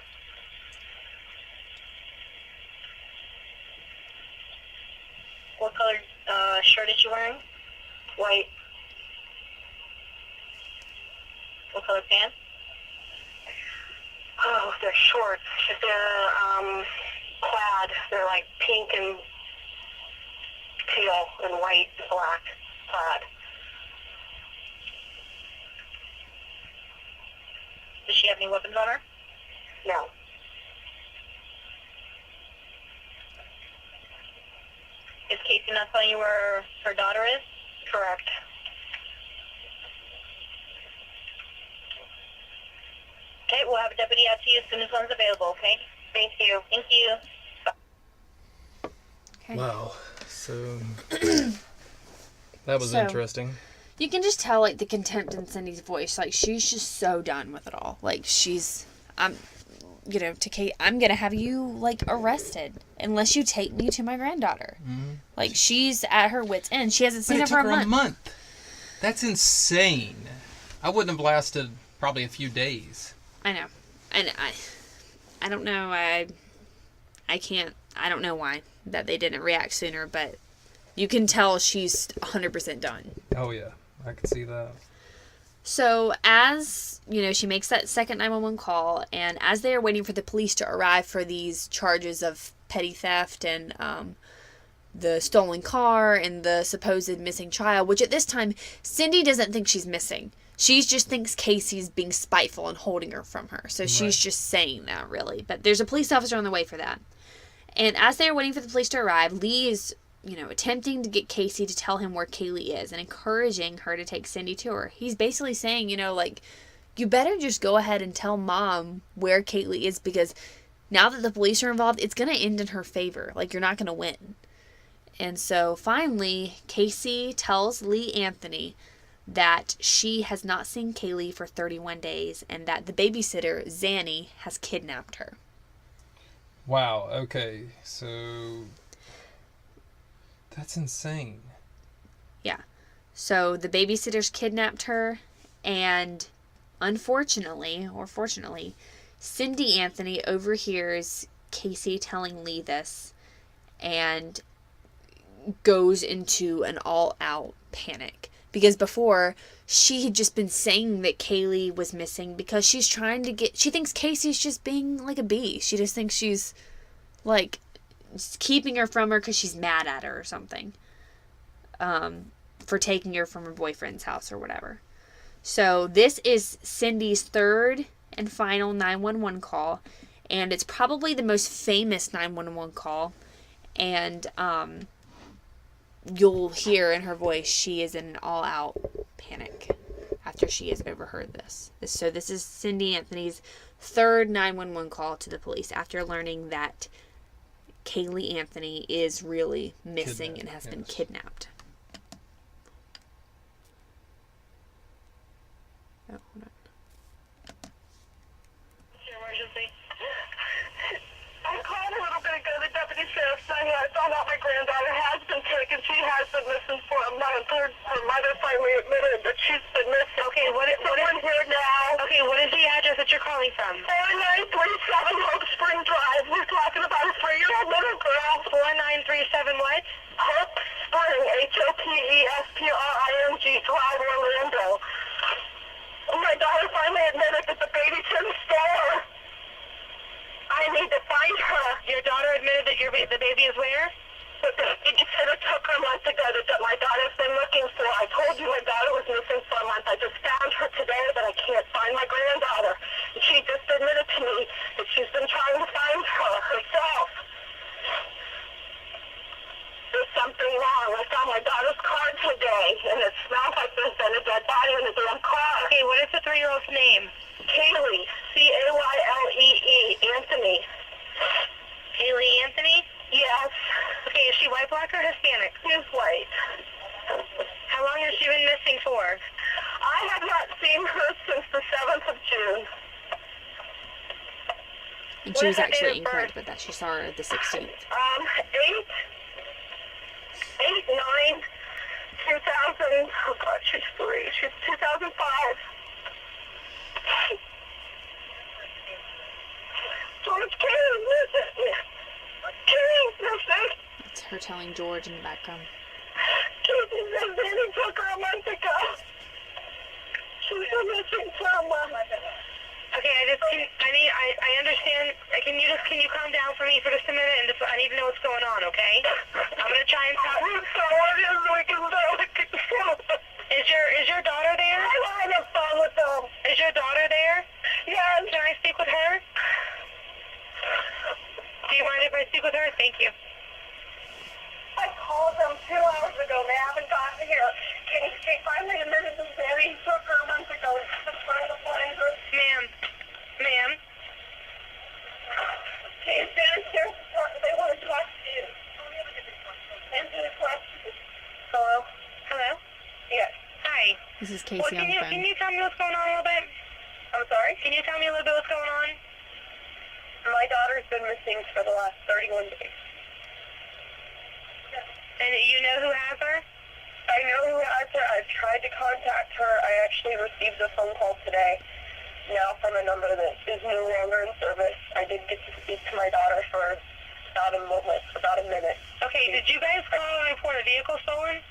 Speaker 4: What color shirt is she wearing?
Speaker 3: White.
Speaker 4: What color pants?
Speaker 3: Oh, they're shorts. They're plaid. They're like pink and teal and white and black plaid.
Speaker 4: Does she have any weapons on her?
Speaker 3: No.
Speaker 4: Is Casey not telling you where her daughter is?
Speaker 3: Correct.
Speaker 4: Okay, we'll have a deputy out to you as soon as one's available, okay?
Speaker 3: Thank you.
Speaker 4: Thank you.
Speaker 2: Okay.
Speaker 5: Wow. So that was
Speaker 2: So-
Speaker 5: interesting.
Speaker 2: You can just tell, like, the contempt in Cindy's voice. Like, she's just so done with it all. Like, she's, to Kate, I'm going to have you, like, arrested unless you take me to my granddaughter.
Speaker 1: Mm-hmm.
Speaker 2: Like, she's at her wit's end. She hasn't
Speaker 1: But
Speaker 2: seen her
Speaker 1: it
Speaker 2: for
Speaker 1: took
Speaker 2: a
Speaker 1: her
Speaker 2: month.
Speaker 1: a month. That's insane. I wouldn't have lasted probably a few days.
Speaker 2: I know. And I don't know. I don't know why that they didn't react sooner, but you can tell she's 100% done.
Speaker 1: Oh, yeah. I could see that.
Speaker 2: So as, she makes that second 911 call, and as they are waiting for the police to arrive for these charges of petty theft and the stolen car and the supposed missing child, which at this time, Cindy doesn't think she's missing. She just thinks Casey's being spiteful and holding her from her. So she's just saying that, really. But there's a police officer on the way for that. And as they are waiting for the police to arrive, Lee is attempting to get Casey to tell him where Caylee is and encouraging her to take Cindy to her. He's basically saying, you better just go ahead and tell Mom where Caylee is, because now that the police are involved, it's going to end in her favor. Like, you're not going to win. And so finally, Casey tells Caylee Anthony that she has not seen Caylee for 31 days and that the babysitter, Zanny, has kidnapped her.
Speaker 1: Wow. Okay. So that's insane.
Speaker 2: Yeah. So the babysitter's kidnapped her, and unfortunately, or fortunately, Cindy Anthony overhears Casey telling Lee this and goes into an all-out panic. Because before, she had just been saying that Caylee was missing because she's trying to she thinks Casey's just being like a bee. She just thinks she's, like, keeping her from her because she's mad at her or something. For taking her from her boyfriend's house or whatever. So this is Cindy's third and final 911 call. And it's probably the most famous 911 call. And, you'll hear in her voice she is in an all-out panic after she has overheard this. So this is Cindy Anthony's third 911 call to the police after learning that Caylee Anthony is really missing and has been kidnapped. Oh, hold on.
Speaker 4: Emergency.
Speaker 3: I called a little bit ago. The deputy sheriff said I found out my granddaughter has been taken. She has been missing for a month. Her mother finally admitted that she's been missing.
Speaker 4: Okay, what is
Speaker 3: here now?
Speaker 4: Okay, what is the address that you're calling from?
Speaker 3: 4937 Hope Spring Drive. We're talking about a 3-year-old little girl.
Speaker 4: 4937 what?
Speaker 3: Hope Spring, HOPESPRING Drive, Orlando. My daughter finally admitted that the baby's in the store. I need to find her.
Speaker 4: Your daughter admitted that the baby is where?
Speaker 3: But the babysitter took her months ago that my daughter's been looking for. I told you my daughter was missing for a month. I just found her today, but I can't find my granddaughter. She just admitted to me that she's been trying to find her herself. There's something wrong. I found my daughter's car today, and it smells like there's been a dead body in the damn car.
Speaker 4: Okay, what is the 3-year-old's name?
Speaker 3: Caylee, Caylee,
Speaker 2: And she was actually incorrect with that. She saw her the 16th.
Speaker 3: 8/9/2005. Oh God, she's 3. She's 2005. George, Caylee, listen. Caylee, listen.
Speaker 2: It's her telling George in the background.
Speaker 3: Caylee said Danny took her a month ago. She's been missing for a month.
Speaker 4: Okay, I understand. Can you calm down for me for just a minute and I need to know what's going on, okay? I'm gonna try and talk. Is your daughter there?
Speaker 3: I'm on the phone with them.
Speaker 4: Is your daughter there?
Speaker 3: Yes.
Speaker 4: Can I speak with her? Do you mind if I speak with her? Thank you.
Speaker 3: I called them 2 hours ago. They haven't gotten here. Can you speak 5 minutes of Danny took her a month ago? Just trying to find her.
Speaker 4: Ma'am.
Speaker 3: Hey, downstairs. They want to talk to you. Answer the question. Hello?
Speaker 4: Hello?
Speaker 3: Yes.
Speaker 4: Hi.
Speaker 2: This is
Speaker 4: Well,
Speaker 2: Casey on the phone.
Speaker 4: can you tell me what's going on a little bit?
Speaker 3: I'm sorry?
Speaker 4: Can you tell me a little bit what's going on?
Speaker 3: My daughter's been missing for the last 31 days.
Speaker 4: And you know who has her?
Speaker 3: I know who has her. I've tried to contact her. I actually received a phone call today, now from a number that is no longer in service. I did get to speak to my daughter for about a minute.
Speaker 4: Okay, did you guys call and report a vehicle stolen?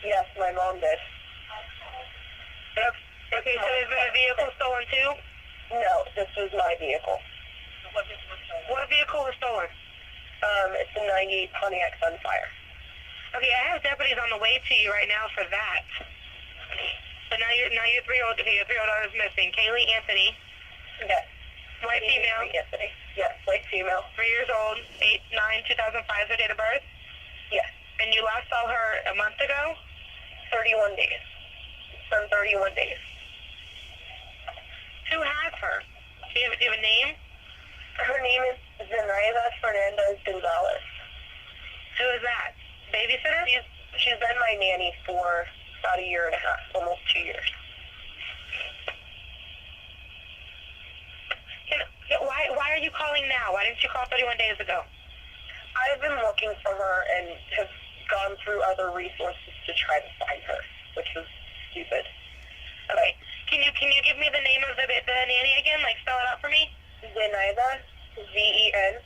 Speaker 3: Yes, my mom did.
Speaker 4: Okay, so there's been a vehicle stolen too?
Speaker 3: No, this was my vehicle.
Speaker 4: What vehicle was stolen?
Speaker 3: It's a 98 Pontiac Sunfire.
Speaker 4: Okay, I have deputies on the way to you right now for that. So now your 3-year-old, okay, your 3-year-old daughter is missing. Caylee Anthony.
Speaker 3: Yes.
Speaker 4: White female.
Speaker 3: Yesterday. Yes, white female.
Speaker 4: 3 years old, 8/9/2005 is her date of birth?
Speaker 3: Yes.
Speaker 4: And you last saw her a month ago?
Speaker 3: 31 days. It's been 31 days.
Speaker 4: Who has her? Do you have a name?
Speaker 3: Her name is Zenaida Fernandez Gonzalez.
Speaker 4: Who is that? Babysitter?
Speaker 3: She's been my nanny for about 1.5 years, almost 2 years.
Speaker 4: Why are you calling now? Why didn't you call 31 days ago?
Speaker 3: I've been looking for her and have gone through other resources to try to find her, which was stupid.
Speaker 4: Okay. Can you give me the name of the nanny again? Like, spell it out for me?
Speaker 3: Zenaida, Zenaida.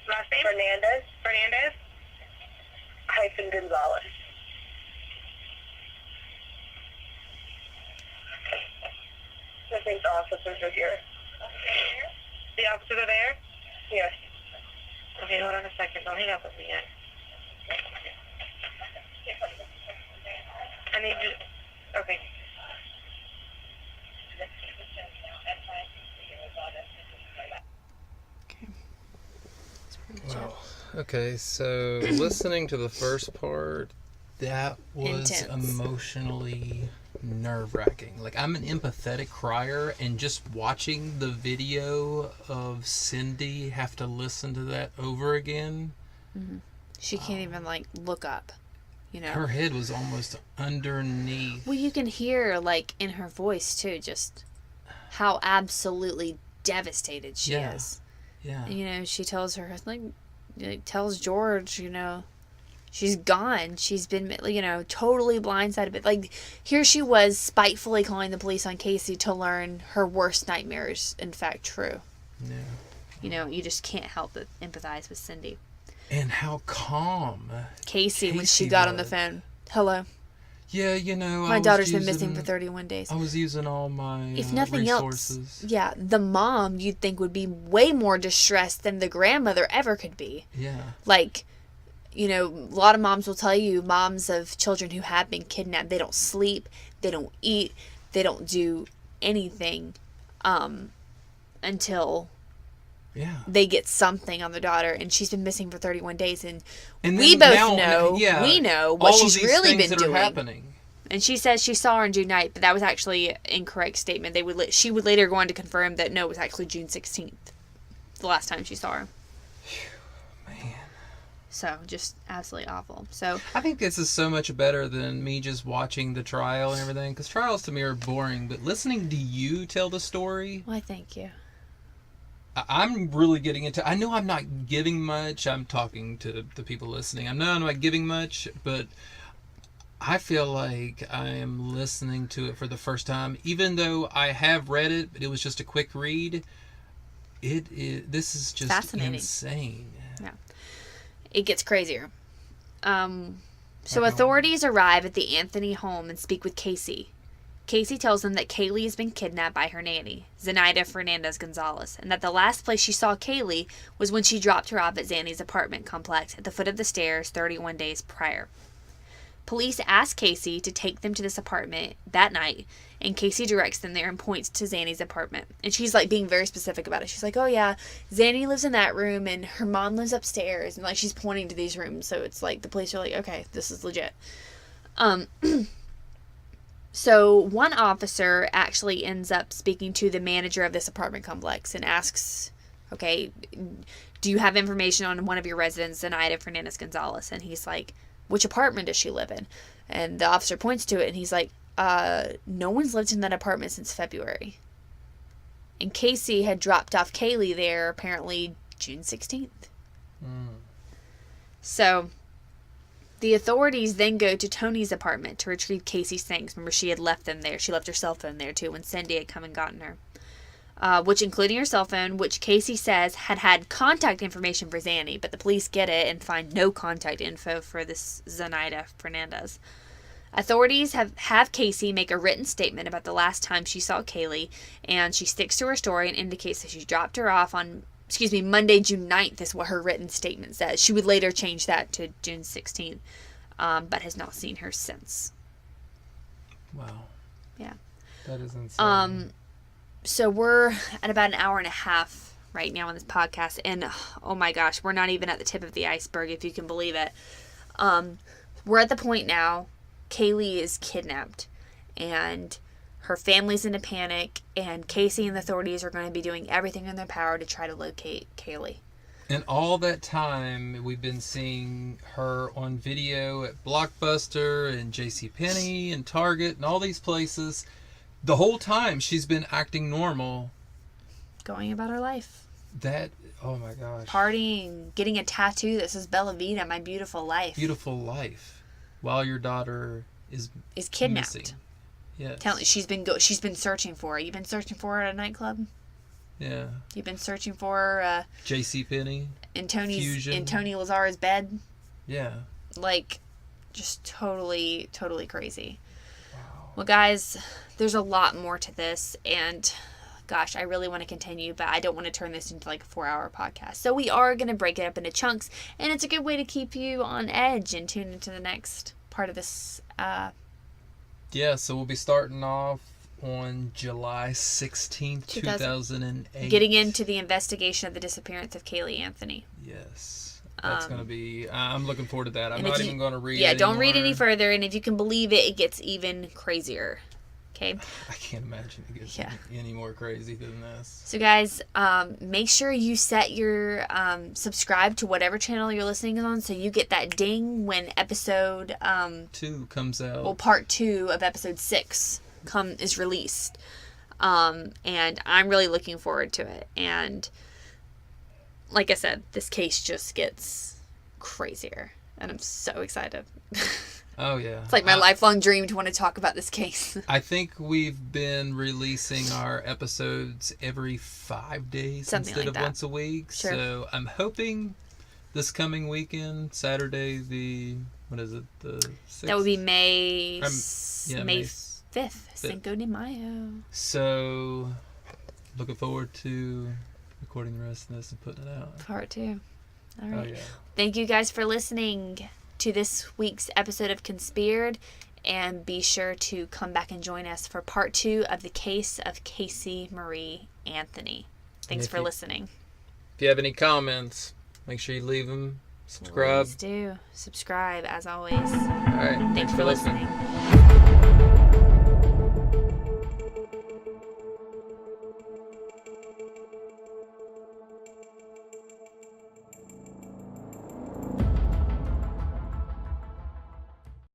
Speaker 4: Last name?
Speaker 3: Fernandez Gonzalez. I think the officers are here.
Speaker 4: The officers are there?
Speaker 3: Yes.
Speaker 4: Okay, hold on a second. Don't hang up with me yet. I need you... Okay.
Speaker 5: Wow. Okay, so listening to the first part,
Speaker 1: That was
Speaker 2: Intense.
Speaker 1: emotionally nerve-wracking. Like, I'm an empathetic crier, and just watching the video of Cindy have to listen to that over again,
Speaker 2: She can't even, like, look up, you know?
Speaker 1: her head was almost underneath.
Speaker 2: Well, you can hear, like, in her voice, too, just how absolutely devastated she
Speaker 1: Yeah.
Speaker 2: is.
Speaker 1: Yeah.
Speaker 2: You know, she tells her, like, tells George, you know, she's gone. She's been, you know, totally blindsided. But, like, here she was spitefully calling the police on Casey to learn her worst nightmares, in fact, true.
Speaker 1: Yeah.
Speaker 2: You know, you just can't help but empathize with Cindy.
Speaker 1: And how calm.
Speaker 2: Casey, when she
Speaker 1: Casey
Speaker 2: got on the
Speaker 1: was.
Speaker 2: phone. Hello.
Speaker 1: Yeah, you know,
Speaker 2: My daughter's been missing for 31 days.
Speaker 1: I was using all my
Speaker 2: If nothing
Speaker 1: resources.
Speaker 2: else, yeah, the mom you'd think would be way more distressed than the grandmother ever could be.
Speaker 1: Yeah.
Speaker 2: Like, you know, a lot of moms will tell you, moms of children who have been kidnapped, they don't sleep, they don't eat, they don't do anything until
Speaker 1: Yeah.
Speaker 2: they get something on their daughter. And she's been missing for 31 days. And
Speaker 1: And
Speaker 2: we
Speaker 1: then
Speaker 2: both
Speaker 1: now-
Speaker 2: know, we know what
Speaker 1: all of
Speaker 2: she's
Speaker 1: these
Speaker 2: really
Speaker 1: things
Speaker 2: been
Speaker 1: that are
Speaker 2: doing.
Speaker 1: happening.
Speaker 2: And she says she saw her on June 9th, but that was actually an incorrect statement. She would later go on to confirm that no, it was actually June 16th, the last time she saw her.
Speaker 1: Man.
Speaker 2: So, just absolutely awful. So,
Speaker 1: I think this is so much better than me just watching the trial and everything, because trials to me are boring, but listening to you tell the story...
Speaker 2: why, thank you.
Speaker 1: I'm really getting into... I know I'm not giving much. I'm talking to the people listening. I'm not giving much, but I feel like I am listening to it for the first time. Even though I have read it, but it was just a quick read. This is just
Speaker 2: fascinating.
Speaker 1: Insane.
Speaker 2: Yeah. It gets crazier. So authorities arrive at the Anthony home and speak with Casey. Casey tells them that Caylee has been kidnapped by her nanny, Zenaida Fernandez Gonzalez, and that the last place she saw Caylee was when she dropped her off at Zanny's apartment complex at the foot of the stairs 31 days prior. Police ask Casey to take them to this apartment that night, and Casey directs them there and points to Zanny's apartment. And she's like being very specific about it. She's like, oh yeah, Zanny lives in that room and her mom lives upstairs. And like she's pointing to these rooms. So it's like the police are like, okay, this is legit. So one officer actually ends up speaking to the manager of this apartment complex and asks, okay, do you have information on one of your residents, Zenaida Fernandez Gonzalez? And he's like, which apartment does she live in? And the officer points to it and he's like, no one's lived in that apartment since February. And Casey had dropped off Caylee there apparently June 16th. So the authorities then go to Tony's apartment to retrieve Casey's things. Remember, she had left them there. She left her cell phone there too when Cindy had come and gotten her. Which including her cell phone, which Casey says had contact information for Zanny, but the police get it and find no contact info for this Zenaida Fernandez. Authorities have Casey make a written statement about the last time she saw Caylee, and she sticks to her story and indicates that she dropped her off on, Monday, June 9th is what her written statement says. She would later change that to June 16th, but has not seen her since.
Speaker 1: Wow.
Speaker 2: Yeah.
Speaker 5: That is insane.
Speaker 2: So we're at about an hour and a half right now on this podcast, and oh my gosh, we're not even at the tip of the iceberg, if you can believe it. We're at the point now, Caylee is kidnapped, and her family's in a panic, and Casey and the authorities are going to be doing everything in their power to try to locate Caylee.
Speaker 1: And all that time, we've been seeing her on video at Blockbuster and JCPenney and Target and all these places. The whole time she's been acting normal.
Speaker 2: Going about her life.
Speaker 1: Oh my gosh.
Speaker 2: Partying, getting a tattoo that says Bella Vita, my beautiful life.
Speaker 1: Beautiful life. While your daughter is
Speaker 2: kidnapped.
Speaker 1: Missing. Yes.
Speaker 2: She's been searching for her. You've been searching for her at a nightclub?
Speaker 1: Yeah.
Speaker 2: You've been searching for her
Speaker 1: JCPenney.
Speaker 2: in Tony Lazara's bed?
Speaker 1: Yeah.
Speaker 2: Like, just totally, totally crazy. Wow. Well, guys, there's a lot more to this, and gosh, I really want to continue, but I don't want to turn this into like a 4-hour podcast. So we are going to break it up into chunks, and it's a good way to keep you on edge and tune into the next part of this.
Speaker 1: Yeah, so we'll be starting off on July 16th, 2008.
Speaker 2: Getting into the investigation of the disappearance of Caylee Anthony.
Speaker 1: Yes. That's going to be... I'm looking forward to that. I'm not even going to read it.
Speaker 2: Yeah, don't
Speaker 1: anymore.
Speaker 2: read any further, and if you can believe it, it gets even crazier. Okay?
Speaker 1: I can't imagine it gets any more crazy than this.
Speaker 2: So, guys, make sure you set your... subscribe to whatever channel you're listening on so you get that ding when episode...
Speaker 1: 2 comes out.
Speaker 2: Well, part 2 of episode 6 is released. And I'm really looking forward to it. And like I said, this case just gets crazier. And I'm so excited.
Speaker 1: Oh, yeah.
Speaker 2: It's like my lifelong dream to want to talk about this case.
Speaker 1: I think we've been releasing our episodes every 5 days instead of once a week.
Speaker 2: Sure.
Speaker 1: So I'm hoping this coming weekend, Saturday, the 6th?
Speaker 2: That would be May 5th,
Speaker 1: 5th.
Speaker 2: Cinco de Mayo.
Speaker 1: So looking forward to recording the rest of this and putting it out.
Speaker 2: Part 2. All right.
Speaker 1: Oh, yeah.
Speaker 2: Thank you guys for listening to this week's episode of Conspired, and be sure to come back and join us for part 2 of the case of Casey Marie Anthony. Thanks for listening.
Speaker 1: If you have any comments, make sure you leave them. Subscribe.
Speaker 2: Please do. Subscribe, as always.
Speaker 1: All right.
Speaker 2: Thanks for listening.